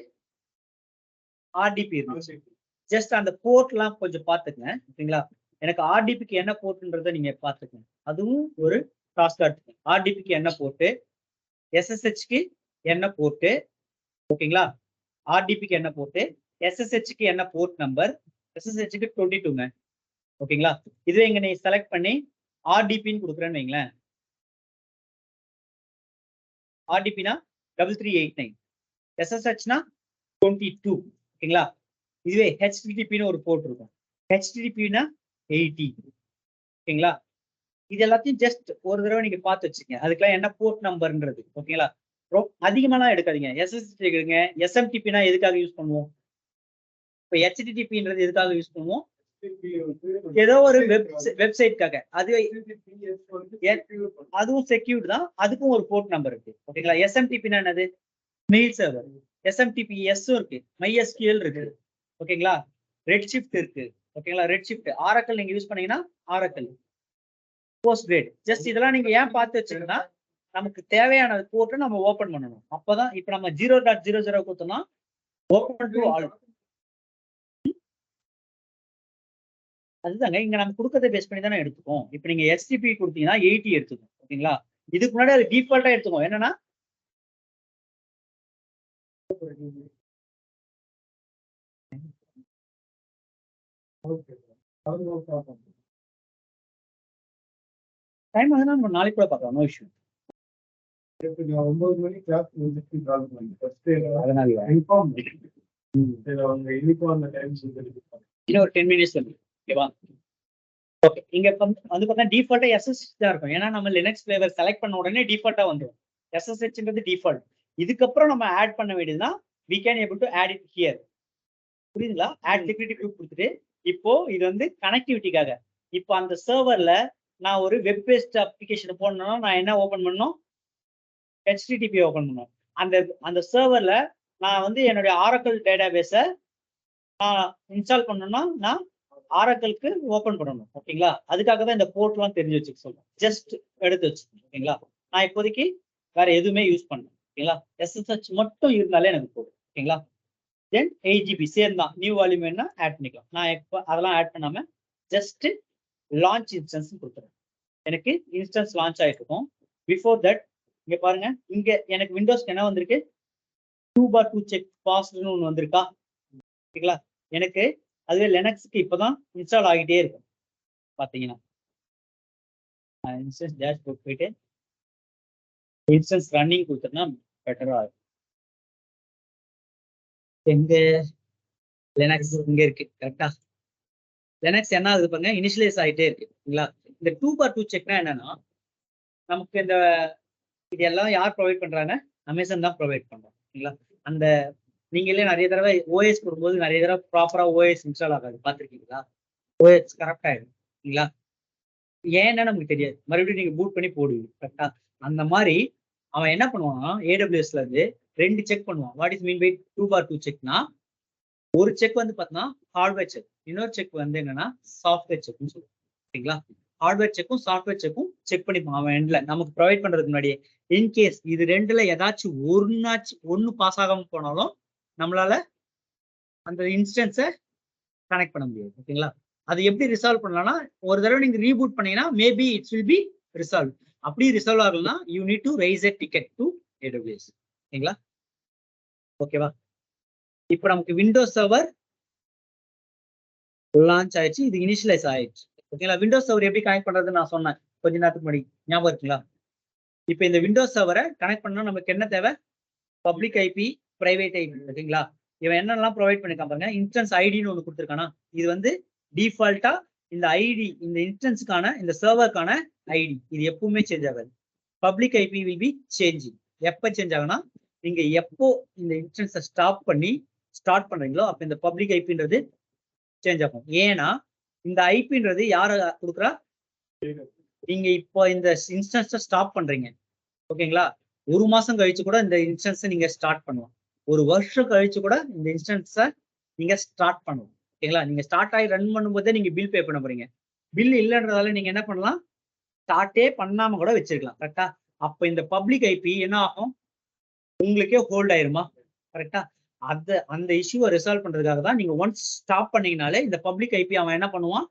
ஆர்டிபி இருந்துச்சு. ஜஸ்ட் அந்த போர்ட்லாம் கொஞ்சம் பார்த்துக்கங்க. ஓகேங்களா? எனக்கு ஆர்டிபிக்கு என்ன போர்ட்ன்றதை நீங்க பார்த்துக்கங்க. அதுவும் ஒரு டாஸ்கா எடுத்துக்கங்க. ஆர்டிபிக்கு என்ன போர்ட்டு, எஸ்எஸ்ஹெச்க்கு என்ன போர்ட்டு. ஓகேங்களா? ஆர்டிபிக்கு என்ன போர்ட்டு, எஸ்எஸ்ஹெச்க்கு என்ன போர்ட் நம்பர். எஸ்எஸ்ஹெச்க்கு 22ங்க. ஓகேங்களா? இதுவே இங்க நீ செலக்ட் பண்ணி ஆர்டிபின்னு கொடுக்குறேன்னு வைங்களேன். ஆர்டிபினா 3389, எஸ்எஸ்ஹெச்னா 22. ஓகேங்களா? இதுவே ஹெச்டிடிபின்னு ஒரு போர்ட் இருக்கும். ஹெச்டிடிபினா 80. ஓகேங்களா? இது எல்லாத்தையும் ஜஸ்ட் ஒரு தடவை நீங்க பார்த்து வச்சுக்கங்க. அதுக்கெல்லாம் என்ன போர்ட் நம்பர்ன்றது. ஓகேங்களா? அதிகமாலாம் எடுக்காதீங்க. எஸ்எஸ்ஹெச் எடுங்க. எஸ்எம்டிபினா எதுக்காக யூஸ் பண்ணுவோம், இப்போ ஹெச்டிடிபின்றது எதுக்காக யூஸ் பண்ணுவோம், ஏதோ ஒரு வெப்சைட்காக. அதுவும் செக்யூர்ட் தான். அதுக்கும் ஒரு போர்ட் நம்பர் இருக்கு. ஓகேங்களா? எஸ்எம்டிபினா என்னது, மெயில் சர்வர். எஸ்எம்டிபிஎஸ் இருக்கு, MySQL இருக்கு. ஓகேங்களா? ரெட் ஷிஃப்ட் இருக்கு. ஓகேங்களா? Red shift. ஆரக்கிள் நீங்க யூஸ் பண்ணீங்கன்னா ஆரக்கிள், போஸ்ட்கிரேட். ஜஸ்ட் இதெல்லாம் நீங்க ஏன் பார்த்து வச்சீங்கன்னா நமக்கு தேவையான போர்ட்டை நம்ம ஓபன் பண்ணணும். அப்பதான் இப்ப நம்ம 0.00 கொடுத்தோம்னா ஓபன் டு ஆல். அதுதாங்க இங்க நம்ம கொடுக்கறதை பேஸ் பண்ணி தானே எடுத்துக்கோம். இப்ப நீங்க HTTP கொடுத்தீங்கன்னா 80 எடுத்துக்கும். ஓகேங்களா? இதுக்கு முன்னாடி அது டிஃபால்ட்டா எடுத்துக்கும். என்னன்னா டைம் வந்து நம்ம நாளைக்கு கூட பார்க்கலாம். No issue. 9 மணி கிளாஸ் முடிஞ்சிட்டு கால் பண்ணி ஃபர்ஸ்ட் அதனால இன்ஃபார்ம் அவங்க இன்னைக்கும் அந்த டைம் சொல்லிருக்காங்க. இன்னும் ஒரு 10 மினிட்ஸ் வந்து ஓகேவா? ஓகே. இங்க வந்து பார்த்தா டிஃபால்ட்டா SSH தான் இருக்கும். ஏன்னா நம்ம லினக்ஸ் ஃபிளேவர் செலக்ட் பண்ண உடனே டிஃபால்ட்டா வந்துடும். SSHன்றது டிஃபால்ட். இதுக்கப்புறம் நம்ம ஆட் பண்ண வேண்டியதுன்னா we can able to add it here. புரியுதுங்களா? ஆட் செக்யூரிட்டி குரூப் கொடுத்துட்டு இப்போ இது வந்து கனெக்டிவிட்டிக்காக. இப்போ அந்த சர்வர்ல நான் ஒரு வெப் பேஸ்ட் அப்ளிகேஷன் போடணும்னா நான் என்ன ஓபன் பண்ணணும், HTTP ஓபன் பண்ணணும். அந்த அந்த சர்வர்ல நான் வந்து என்னுடைய ஆரக்கிள் டேட்டாபேஸை நான் இன்ஸ்டால் பண்ணணும்னா நான் ஆரக்கிளுக்கு ஓப்பன் பண்ணணும். ஓகேங்களா? அதுக்காக தான் இந்த போர்ட்லாம் தெரிஞ்சு வச்சுக்க சொல்றேன். ஜஸ்ட் எடுத்து வச்சுக்கணும். ஓகேங்களா? நான் இப்போதைக்கு வேற எதுவுமே யூஸ் பண்ணேன். ஓகேங்களா? SSH மட்டும் இருந்தாலே எனக்கு போதும். ஓகேங்களா? தென் 8GB சேம் தான். நியூ வால்யூம் வேணா ஆட் பண்ணிக்கலாம். நான் இப்போ அதெல்லாம் ஆட் பண்ணாம ஜஸ்ட் லான்ச் இன்ஸ்டன்ஸ் கொடுத்துறேன். எனக்கு இன்ஸ்டன்ஸ் லான்ச் ஆயிட்டு இருக்கும். பிஃபோர் தட் இங்க பாருங்க, இங்க எனக்கு விண்டோஸ்க்கு என்ன வந்திருக்கு, 2x2 செக் பாஸ்ட்னு ஒன்று வந்திருக்கா. ஓகேங்களா? எனக்கு அதுவே லினக்ஸ்க்கு இப்பதான் இன்ஸ்டால் ஆகிட்டே இருக்கும். பாத்தீங்கன்னா இன்ஸ்டன்ஸ் டேஷ்போர்ட் போயிட்டு இன்ஸ்டன்ஸ் ரன்னிங் கொடுத்தோம்னா பெட்டரா இருக்கும். எங்க லினக்ஸ் இங்க இருக்கு கரெக்டா. லினக்ஸ் என்ன ஆகுது பாருங்க, இனிஷியலைஸ் ஆகிட்டே இருக்கு. ஓகேங்களா? இந்த 2x2 செக்னா என்னன்னா, நமக்கு இந்த இதெல்லாம் யார் ப்ரொவைட் பண்றாங்க, அமேசான் தான் ப்ரொவைட் பண்றோம். ஓகேங்களா? அந்த நீங்களே நிறைய தடவை ஓஎஸ் கொடுக்கும்போது நிறைய தடவை ப்ராப்பரா ஓஎஸ் இன்ஸ்டால் ஆகாது, பார்த்துருக்கீங்களா? ஓஎஸ் கரெக்ட் ஆயிடும். ஓகேங்களா? ஏன்னா நமக்கு தெரியாது, மறுபடியும் நீங்க பூட் பண்ணி போடுவீங்க கரெக்டா. அந்த மாதிரி அவன் என்ன பண்ணுவான்னா, ஏடபிள்யூஎஸ்ல இருந்து 2 செக் பண்ணுவான். What is mean by 2x2 செக்னா, ஒரு செக் வந்து பார்த்தீங்கன்னா ஹார்ட்வேர் செக், இன்னொரு செக் வந்து என்னன்னா சாஃப்ட்வேர் செக்னு சொல்லுவோம். ஓகேங்களா? ஹார்ட்வேர் செக்கும் சாஃப்ட்வேர் செக்கும் செக் பண்ணிப்பான் அவன் எண்ட்ல நமக்கு ப்ரொவைட் பண்றதுக்கு முன்னாடியே. இன்கேஸ் இது ரெண்டுல ஏதாச்சும் ஒன்னு பாஸ் ஆகாம போனாலும் நம்மளால அந்த இன்ஸ்டன்ஸை கனெக்ட் பண்ண முடியாது. ஓகேங்களா? அது எப்படி ரிசால்வ் பண்ணலாம்னா, ஒரு தடவை நீங்க ரீபூட் பண்ணீங்கன்னா maybe it's will be resolve. அப்படி ரிசால்வ் ஆகலன்னா you need to raise a ticket to AWS. ஓகேங்களா? ஓகேவா? இப்போ நமக்கு விண்டோஸ் சர்வர் லான்ச் ஆயிடுச்சு, இது இனிஷியலைஸ் ஆயிடுச்சு. ஓகேங்களா? விண்டோஸ் சர்வர் எப்படி கனெக்ட் பண்றதுன்னு நான் சொன்னேன் கொஞ்ச நேரத்துக்கு முன்னாடி, ஞாபகம் இருக்குங்களா? இப்போ இந்த விண்டோஸ் சர்வரை கனெக்ட் பண்ணா நமக்கு என்ன தேவை, பப்ளிக் ஐபி, பிரைவேட் ஐபி. ஓகேங்களா? இவன் என்னெல்லாம் ப்ரொவைட் பண்ணிருக்கான் பாருங்க, இன்ஸ்டன்ஸ் ஐடின்னு ஒன்று கொடுத்துருக்கானா, இது வந்து டிஃபால்ட்டா இந்த ஐடி, இந்த இன்ஸ்டன்ஸுக்கான இந்த சர்வருக்கான ஐடி, இது எப்பவுமே சேஞ்ச் ஆகாது. Public IP will be changing. எப்போ சேஞ்ச் ஆகுனா, நீங்க எப்போ இந்த இன்ஸ்டன்ஸை ஸ்டார்ட் பண்றீங்களோ அப்போ இந்த பப்ளிக் ஐபின்றது சேஞ்ச் ஆகும். ஏன்னா இந்த ஐபின்றது யார கொடுக்குறா, நீங்க இப்போ இந்த இன்ஸ்டன்ஸை ஸ்டாப் பண்றீங்க. ஓகேங்களா? ஒரு மாசம் கழிச்சு கூட இந்த இன்ஸ்டன்ஸை நீங்க ஸ்டார்ட் பண்ணலாம், ஒரு வருஷம் கழிச்சு கூட இந்த இன்ஸ்டன்ஸை நீங்க ஸ்டார்ட் பண்ணலாம். ஓகேங்களா? நீங்க ஸ்டார்ட் ஆகி ரன் பண்ணும்போதே நீங்க பில் பே பண்ண போறீங்க. பில் இல்லைன்றதால நீங்க என்ன பண்ணலாம், ஸ்டார்ட்டே பண்ணாம கூட வச்சிருக்கலாம். கரெக்டா? அப்ப இந்த பப்ளிக் ஐபி என்ன ஆகும், உங்களுக்கே ஹோல்ட் ஆயிருமா? கரெக்டா? அந்த இஷ்யூவை ரிசால்வ் பண்றதுக்காக தான் நீங்க ஒன்ஸ் ஸ்டாப் பண்ணீங்கனாலே இந்த பப்ளிக் ஐபி அவன் என்ன பண்ணுவான்,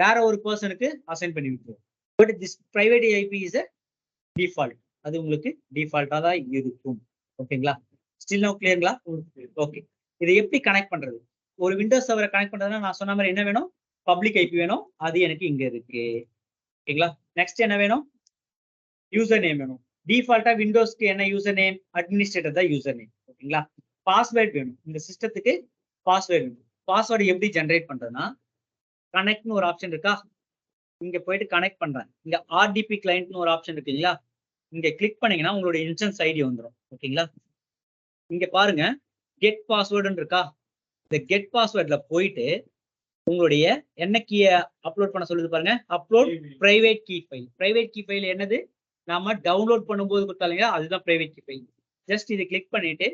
வேற ஒரு பர்சனுக்கு அசைன் பண்ணி விட்டுருவோம். But this private IP is default, அது உங்களுக்கு டிஃபால்ட்டா தான் இருக்கும். ஓகேங்களா? ஸ்டில் நோ கிளியருங்களா? ஓகே. இதை எப்படி கனெக்ட் பண்றது, ஒரு விண்டோஸ் சர்வரை கனெக்ட் பண்றதுன்னா நான் சொன்ன மாதிரி என்ன வேணும், பப்ளிக் ஐபி வேணும், அது எனக்கு இங்க இருக்கு. ஓகேங்களா? நெக்ஸ்ட் என்ன வேணும், யூசர் நேம் வேணும். டிஃபால்ட்டா விண்டோஸ்க்கு என்ன யூசர் நேம், அட்மினிஸ்ட்ரேட்டர் தான் யூசர் நேம். ஓகேங்களா? பாஸ்வேர்ட் வேணும், இந்த சிஸ்டத்துக்கு பாஸ்வேர்ட் வேணும். பாஸ்வேர்டு எப்படி ஜென்ரேட் பண்றதுன்னா, கனெக்ட்னு ஒரு ஆப்ஷன் இருக்கா, இங்க போயிட்டு கனெக்ட் பண்றேன். இங்க RDP கிளைண்ட்னு ஒரு ஆப்ஷன் இருக்கு இல்லையா, இங்க கிளிக் பண்ணீங்கன்னா உங்களுடைய இன்ஸ்டன்ஸ் ஐடி வந்துடும். ஓகேங்களா? இங்க பாருங்க கெட் பாஸ்வேர்டுன்னு இருக்கா, இந்த கெட் பாஸ்வேர்ட்ல போயிட்டு உங்களுடைய என்ன கீயை அப்லோட் பண்ண சொல்லுது பாருங்க, upload private key file. Private key file என்னது, நாம டவுன்லோட் பண்ணும்போது கொடுத்தாங்க அதுதான் பிரைவேட் கீ ஃபைல். ஜஸ்ட் இதை கிளிக் பண்ணிட்டு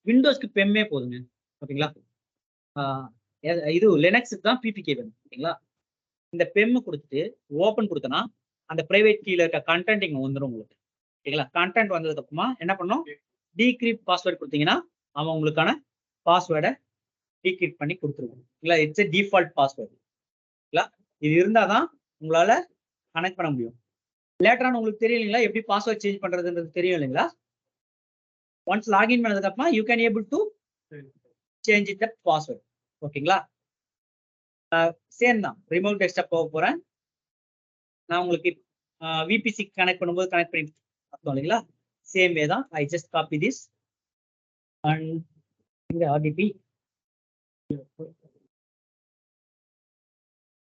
விண்டோஸ்க்கு பெம்மே போதுங்க. ஓகேங்களா? இது லினக்ஸுக்கு தான் பிபிகே வேணும். ஓகேங்களா? இந்த பெம் கொடுத்துட்டு ஓப்பன் கொடுத்தனா அந்த பிரைவேட் கீல இருக்க கண்டென்ட் இங்க வந்துடும் உங்களுக்கு. ஓகேங்களா? கண்டென்ட் வந்ததுக்கு அப்புறமா என்ன பண்ணும், டீக்ரிப்ட் பாஸ்வேர்டு கொடுத்தீங்கன்னா அவன் உங்களுக்கான பாஸ்வேர்டை டீக்ரிப்ட் பண்ணி கொடுத்துருவோம். இல்லை, இட்ஸ் டிஃபால்ட் பாஸ்வேர்டு. இது இருந்தாதான் உங்களால கனெக்ட் பண்ண முடியும். லேட்டரான உங்களுக்கு தெரியும் இல்லைங்களா, எப்படி பாஸ்வேர்ட் சேஞ்ச் பண்றதுன்றது தெரியும் இல்லைங்களா. ஒன்ஸ் லாகின் பண்ணதுக்கு அப்புறமா you can able to change it that password. ஓகேங்களா? சேம் தான், ரிமோட் டெஸ்க்டாப் போக போறேன் நான். உங்களுக்கு விபிசி கனெக்ட் பண்ணும்போது கனெக்ட் பண்ணி பார்த்தோம் இல்லைங்களா, சேம் வே தான். I just copy this and இந்த RDP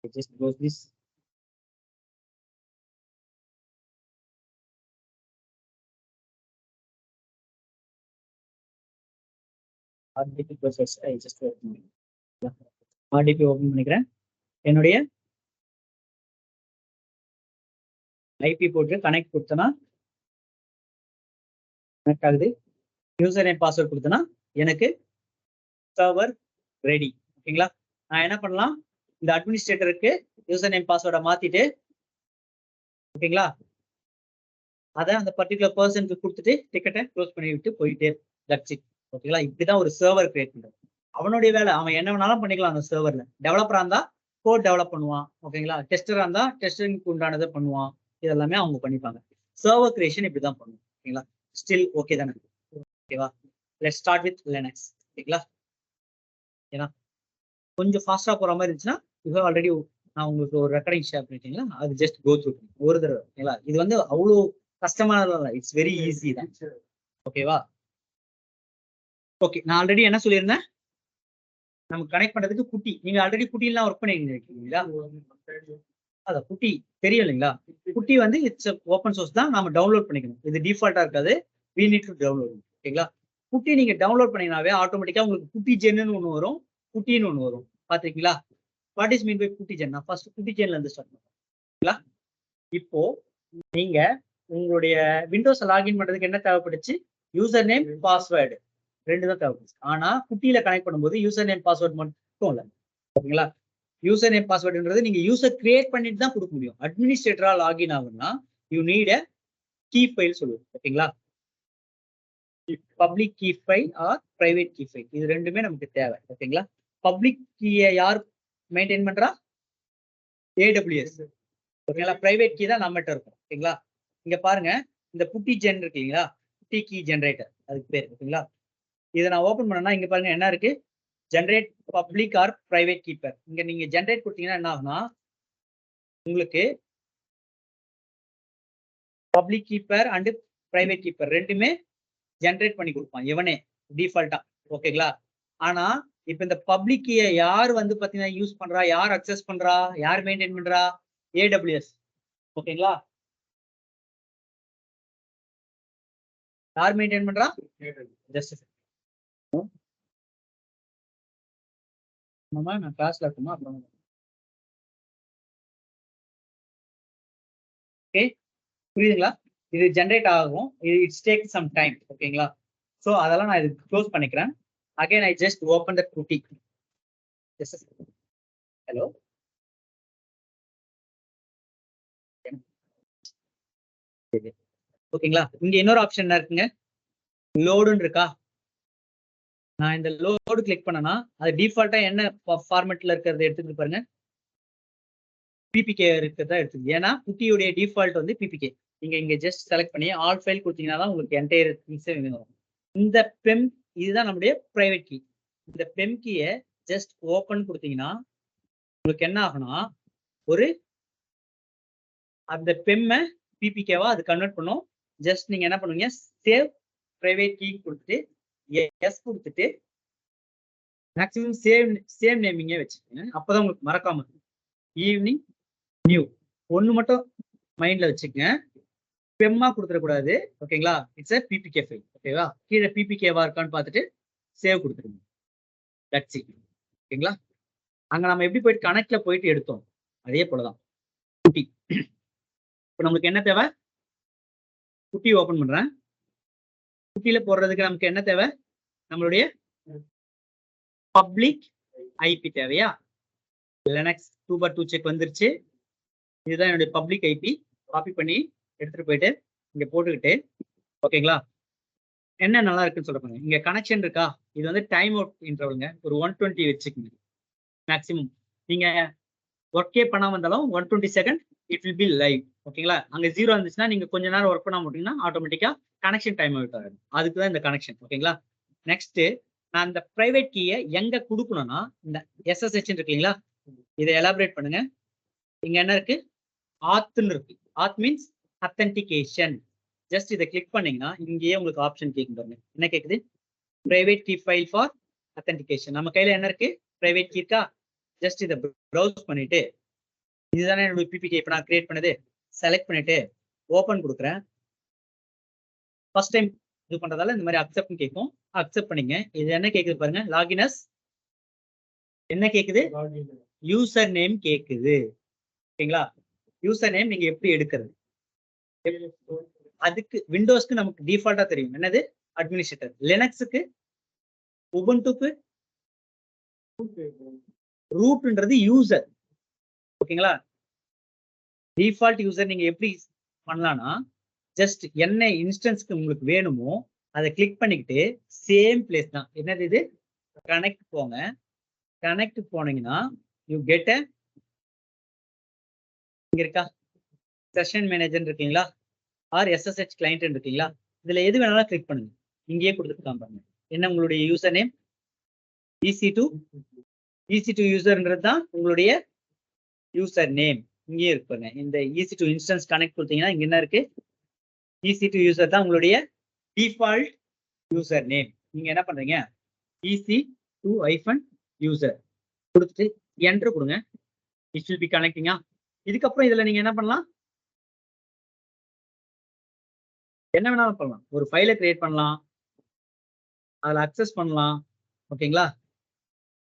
I just close this. RDP process I just open. RDP open பண்ணிக்கிறேன். என்னுடைய ஐபி போட்டு கனெக்ட் கொடுத்தனா கனெக்ட் ஆகுது. யூசர் நேம் பாஸ்வேர்ட் கொடுத்தனா எனக்கு சர்வர் ரெடி. ஓகேங்களா? நான் என்ன பண்ணலாம், இந்த அட்மினிஸ்ட்ரேட்டருக்கு யூசர் நேம் பாஸ்வேர்டை மாத்திட்டு, ஓகேங்களா, அதை அந்த பர்டிகுலர் பர்சனுக்கு கொடுத்துட்டு டிக்கெட்டை க்ளோஸ் பண்ணி விட்டு போயிட்டே. That's it. ஓகேங்களா? இப்படிதான் ஒரு சர்வர் கிரியேட் பண்றது. அவனுடைய வேலை, அவன் என்ன வேணாலும் பண்ணிக்கலாம் அந்த சர்வர்ல. டெவலப்பரா இருந்தா கோட் டெவலப் பண்ணுவான். ஓகேங்களா? டெஸ்டரா இருந்தா டெஸ்டிங்க்கு உண்டானதை பண்ணுவான். இதெல்லாமே அவங்க பண்ணிப்பாங்க. சர்வர் கிரியேஷன் இப்படிதான் பண்ணுவோம். ஓகேங்களா? ஸ்டில் ஓகே தானே? ஓகேவா? Let's start with Linux. ஓகேங்களா? ஏன்னா கொஞ்சம் ஃபாஸ்டா போற மாதிரி இருந்துச்சுன்னா இது ஆல்ரெடி நான் உங்களுக்கு ஒரு ரெக்கார்டிங் ஷேர் பண்ணிட்டீங்களா, அது ஜஸ்ட் கோ த்ரூ ஒரு தடவை. ஓகேங்களா? இது வந்து அவ்வளோ கஷ்டமானது, இட்ஸ் வெரி ஈஸி தான். ஓகேவா? ஓகே, நான் ஆல்ரெடி என்ன சொல்லியிருந்தேன், நமக்கு கனெக்ட் பண்றதுக்கு குட்டி. நீங்க ஆல்ரெடி குட்டிலாம் ஒர்க் பண்ணிருக்கீங்களா? அதான் குட்டி தெரியும் இல்லைங்களா? குட்டி வந்து இட்ஸ் ஓப்பன் சோர்ஸ் தான், நாம டவுன்லோட் பண்ணிக்கணும். இது டிஃபால்ட்டா இருக்காது, we need to download. ஓகேங்களா? குட்டி நீங்க டவுன்லோட் பண்ணீங்கனாவே ஆட்டோமேட்டிக்கா உங்களுக்கு குட்டி ஜென்னு ஒன்று வரும், குட்டின்னு ஒன்று வரும். பாத்தீங்களா? வாட் இஸ் மீன் பை குட்டி ஜென்? நான் ஃபர்ஸ்ட் குட்டி ஜென்ல இருந்து ஸ்டார்ட் பண்ணுறேன். இப்போ நீங்க உங்களுடைய விண்டோஸ் லாகின் பண்றதுக்கு என்ன தேவைப்படுச்சு? யூசர் நேம் பாஸ்வேர்டு, ரெண்டு தான் தேவைப்படுச்சு. ஆனா குட்டியில கனெக்ட் பண்ணும்போது யூசர் நேம் பாஸ்வேர்டு மட்டும் இல்லை. ஓகேங்களா? யூசர் நேம் பாஸ்வேர்டுன்றது நீங்க யூசர் கிரியேட் பண்ணிட்டு தான் கொடுக்க முடியும். அட்மினிஸ்ட்ரேட்டரா லாகின் ஆகும்னா you need a key file சொல்லுவோம். ஓகேங்களா? Public key file or private key file, இது ரெண்டுமே நமக்கு தேவை. ஓகேங்களா? பப்ளிக் கீயை யார் மெயின்டைன் பண்றா? AWS. ஓகேங்களா? பிரைவேட் கீ தான் நம்மகிட்ட இருக்கும். ஓகேங்களா? இங்க பாருங்க, இந்த புட்டி ஜென் இருக்கு இல்லைங்களா, புட்டி கீ ஜென்ரேட்டர் அதுக்கு பேர். ஓகேங்களா? இதை நான் ஓபன் பண்ணேன்னா இங்க பாருங்க என்ன இருக்கு, generate public R private keeper. இங்க நீங்க ஜென்ரேட் கொடுத்தீங்கன்னா என்ன ஆகும்னா உங்களுக்கு public keeper and private keeper ரெண்டுமே ஜென்ரேட் பண்ணி கொடுப்பான் இவனே டிஃபால்ட்டா. ஓகேங்களா? ஆனா இப்ப இந்த பப்ளிக் கீயை யார் வந்து பாத்தீங்கன்னா யூஸ் பண்றா, யார் அக்சஸ் பண்றா, யார் மெயின்டைன் பண்றா? AWS. ஓகேங்களா? யார் மெயின்டைன் பண்றா? ஜஸ்ட் நான் கிளாஸ்ல இருக்குமா அப்புறம். ஓகே, புரியுதுங்களா? இது ஜென்ரேட் ஆகும், இட்ஸ் டேக் சம் டைம். ஓகேங்களா? ஸோ அதெல்லாம் நான் இது க்ளோஸ் பண்ணிக்கிறேன். Again I just open the குட்டி. ஹலோ, ஓகேங்களா? இங்க இன்னொரு ஆப்ஷன் என்ன இருக்குங்க, லோடுன்னு இருக்கா? நான் இந்த லோடு கிளிக் பண்ணனா அது டிஃபால்ட்டா என்ன ஃபார்மேட்ல இருக்கிறத எடுத்துக்கிட்டு பாருங்க, PPK இருக்கிறதா எடுத்துக்கு. ஏன்னா குட்டியுடைய டிஃபால்ட் வந்து PPK. நீங்க இங்க ஜஸ்ட் செலக்ட் பண்ணி ஆல் ஃபைல் கொடுத்தீங்கன்னா தான் உங்களுக்கு என்டையர் திங்ஸே வரும். இந்த பெம் இதுதான் நம்முடைய பிரைவேட் கீ. இந்த பெம் கீயை ஜஸ்ட் ஓப்பன் கொடுத்தீங்கன்னா உங்களுக்கு என்ன ஆகும்னா ஒரு அந்த பெம்மை PPKவா அது கன்வெர்ட் பண்ணும். ஜஸ்ட் நீங்க என்ன பண்ணுவீங்க, சேவ் பிரைவேட் கீ கொடுத்துட்டு எஸ் கொடுத்துட்டு மேக்ஸிமம் சேம் நேமிங்கே வச்சுக்கோங்க. அப்பதான் உங்களுக்கு மறக்காம ஈவினிங் நியூ ஒன்று மட்டும் மைண்ட்ல வச்சுக்கங்க, பெம்மா கொடுத்துடக்கூடாது. ஓகேங்களா? It's a PPK file. ஓகேவா? கீழே PPKவா இருக்கான்னு பார்த்துட்டு சேவ் கொடுத்துருங்க. That's it. ஓகேங்களா? அங்க நம்ம எப்படி போயிட்டு கனெக்ட்ல போயிட்டு எடுத்தோம் அதே போலதான் குட்டி. இப்போ நமக்கு என்ன தேவை, குட்டி ஓபன் பண்றேன். குட்டியில போடுறதுக்கு நமக்கு என்ன தேவை, நம்மளுடைய பப்ளிக் ஐபி தேவையா? லினக்ஸ் 2x2 செக் வந்துருச்சு. இதுதான் என்னுடைய பப்ளிக் ஐபி. காப்பி பண்ணி எடுத்துட்டு போயிட்டு இங்க போட்டுக்கிட்டு, ஓகேங்களா? என்ன நல்லா இருக்குன்னு சொல்றேன். இங்க கனெக்ஷன் இருக்கா, இது வந்து டைம் அவுட் இன்டர்வல்ங்க, ஒரு 120 வச்சுக்கோங்க மேக்ஸிமம். நீங்க ஒர்க்கே பண்ணாம இருந்தாலும் 120 second it will B live. ஓகேங்களா? அங்க 0 இருந்துச்சுன்னா நீங்க கொஞ்ச நேரம் ஒர்க் பண்ண மாட்டீங்கன்னா ஆட்டோமேட்டிக்கா கனெக்ஷன் டைம் அவுட் ஆகும். அதுக்கு தான் இந்த கனெக்ஷன். ஓகேங்களா? நெக்ஸ்ட் நான் இந்த பிரைவேட் கீயை எங்க கொடுக்கணும்னா இந்த SSH இருக்கு இல்லைங்களா, இதை எலாபரேட் பண்ணுங்க. இங்க என்ன இருக்கு, ஆத்ன்னு இருக்கு. Auth means authentication. ஜஸ்ட் இதை கிளிக் பண்ணீங்கன்னா இங்கேயே உங்களுக்கு ஆப்ஷன் கேட்கும் பாருங்க. என்ன கேக்குது, private key file for authentication. நம்ம கையில என்ன இருக்கு, பிரைவேட் கீ இருக்கா? ஜஸ்ட் இதை ப்ரௌஸ் பண்ணிட்டு, இதுதானே என்னோட PPK இப்போ நான் கிரியேட் பண்ணது, செலக்ட் பண்ணிட்டு ஓப்பன் கொடுக்குறேன். ஃபர்ஸ்ட் டைம் இது பண்றதால இந்த மாதிரி அக்செப்ட் கேட்கும், அக்செப்ட் பண்ணிங்க. இது என்ன கேக்குது பாருங்க, லாகினஸ் என்ன கேக்குது, யூசர் நேம் கேக்குது. ஓகேங்களா? யூசர் நேம் நீங்க எப்படி எடுக்கிறது, அதுக்கு விண்டோஸ்க்கு நமக்கு டிஃபால்ட்டா தெரியும் என்னது, அட்மினிஸ்ட்ரேட்டர். லினக்ஸுக்கு உபுண்டுக்கு ரூட்ன்றது யூசர். ஓகேங்களா? டிஃபால்ட் யூசர் நீங்க எப்படி பண்ணலாம்னா ஜஸ்ட் என்ன இன்ஸ்டன்ஸ்க்கு உங்களுக்கு வேணுமோ அதை கிளிக் பண்ணிக்கிட்டு சேம் பிளேஸ் தான். என்னது இது? கனெக்ட் போங்க. கனெக்ட் போனீங்கன்னா யூ கெட் இங்க இருக்கா செஷன் மேனேஜர் இருக்கீங்களா, ஆர் எஸ்எஸ்ஹெச் கிளைண்ட் இருக்கீங்களா, இதுல எது வேணாலும் கிளிக் பண்ணுங்க. இங்கேயே கொடுத்துருக்காங்க பாருங்க. என்ன உங்களுடைய யூசர் நேம் EC2 யூசர்ன்றது தான் உங்களுடைய யூசர் நேம். இங்கேயே இருப்பாங்க. இந்த EC2 இன்ஸ்டன்ஸ் கனெக்ட் கொடுத்தீங்கன்னா இங்க என்ன இருக்கு? EC2 யூசர் தான் உங்களுடைய டிஃபால்ட் யூசர் நேம். நீங்க என்ன பண்றீங்க? EC2 யூசர் கொடுத்துட்டு என்டர் கொடுங்க. இட் வில் பி கனெக்டிங்கா. இதுக்கப்புறம் இதுல நீங்க என்ன பண்ணலாம்? என்ன வேணாலும் பண்ணலாம். ஒரு ஃபைலை கிரியேட் பண்ணலாம், அதில் அக்சஸ் பண்ணலாம். ஓகேங்களா?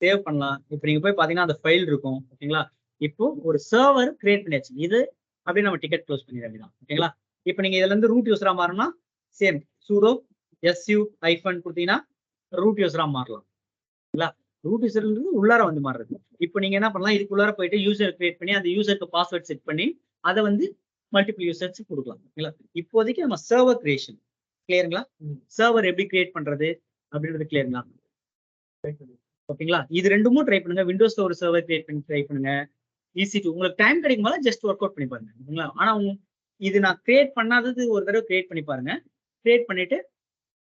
சேவ் பண்ணலாம். இப்போ நீங்க போய் பாத்தீங்கன்னா அந்த ஃபைல் இருக்கும். ஓகேங்களா? இப்போ ஒரு சர்வர் கிரியேட் பண்ணியாச்சு. இது அப்படியே நம்ம டிக்கெட் க்ளோஸ் பண்ணிட வேண்டியதான். ஓகேங்களா? இப்போ நீங்க இதுல இருந்து ரூட் யூசரா மாறணும்னா சேம் sudo su - கொடுத்தீங்கன்னா ரூட் யூசரா மாறலாம். ஓகேங்களா? ரூட் யூசர்ன்றது உள்ளார வந்து மாறுறது. இப்போ நீங்க என்ன பண்ணலாம்? இதுக்குள்ளார போயிட்டு யூசர் கிரியேட் பண்ணி அந்த யூசருக்கு பாஸ்வேர்ட் செட் பண்ணி அதை வந்து மல்டிபிள் யூசர்ஸ் கொடுக்கலாம். ஓகேங்களா? இப்போதைக்கு நம்ம சர்வர் கிரியேஷன் கிளியருங்களா? சர்வர் எப்படி கிரியேட் பண்றது அப்படின்றது கிளியருங்களா? ஓகேங்களா? இது ரெண்டுமும் ட்ரை பண்ணுங்க. விண்டோஸ்ல ஒரு சர்வர் கிரியேட் பண்ணி ட்ரை பண்ணுங்க. EC2 உங்களுக்கு டைம் கிடைக்கும் போது ஜஸ்ட் ஒர்க் அவுட் பண்ணி பாருங்க. ஓகேங்களா? ஆனா இது நான் கிரியேட் பண்ணாதது ஒரு தடவை கிரியேட் பண்ணி பாருங்க. கிரியேட் பண்ணிட்டு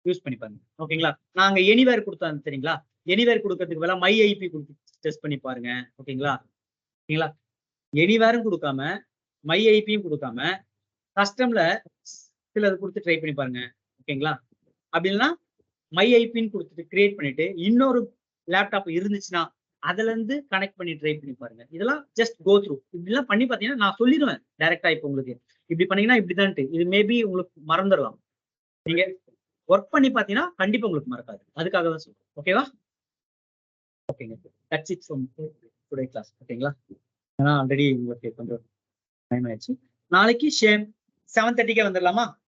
யூஸ் பண்ணி பாருங்க. ஓகேங்களா? நாங்க எனிவேர் கொடுத்தோம் தெரியுங்களா? எனிவேர் கொடுக்கறதுக்கு பதிலா மை ஐபி கொடுத்து டெஸ்ட் பண்ணி பாருங்க. ஓகேங்களா? ஓகேங்களா? எனிவேரும் கொடுக்காம மை ஐபியும் கொடுக்காம கஸ்டம்ல சிலது கொடுத்து ட்ரை பண்ணி பாருங்க. ஓகேங்களா? அப்படி இல்லைன்னா மை ஐபின்னு கொடுத்துட்டு கிரியேட் பண்ணிட்டு இன்னொரு லேப்டாப் இருந்துச்சுன்னா அதுல இருந்து கனெக்ட் பண்ணி ட்ரை பண்ணி பாருங்க. இதெல்லாம் ஜஸ்ட் கோ த்ரூ. இப்படிலாம் பண்ணி பாத்தீங்கன்னா நான் சொல்லிடுவேன் டைரக்டா. இப்போ உங்களுக்கு இப்படி பண்ணீங்கன்னா இப்படிதான்ட்டு இது மேபி உங்களுக்கு மறந்துடலாம். நீங்க ஒர்க் பண்ணி பாத்தீங்கன்னா கண்டிப்பா உங்களுக்கு மறக்காது. அதுக்காக தான் சொல்றேன். ஓகேவா? ஓகேங்க. That's it from today class. ஓகேங்களா? ஏன்னா ஆல்ரெடி உங்களுக்கு கொஞ்சம் டைம் ஆயிடுச்சு. நாளைக்கு 7:30 வந்துடலாமா?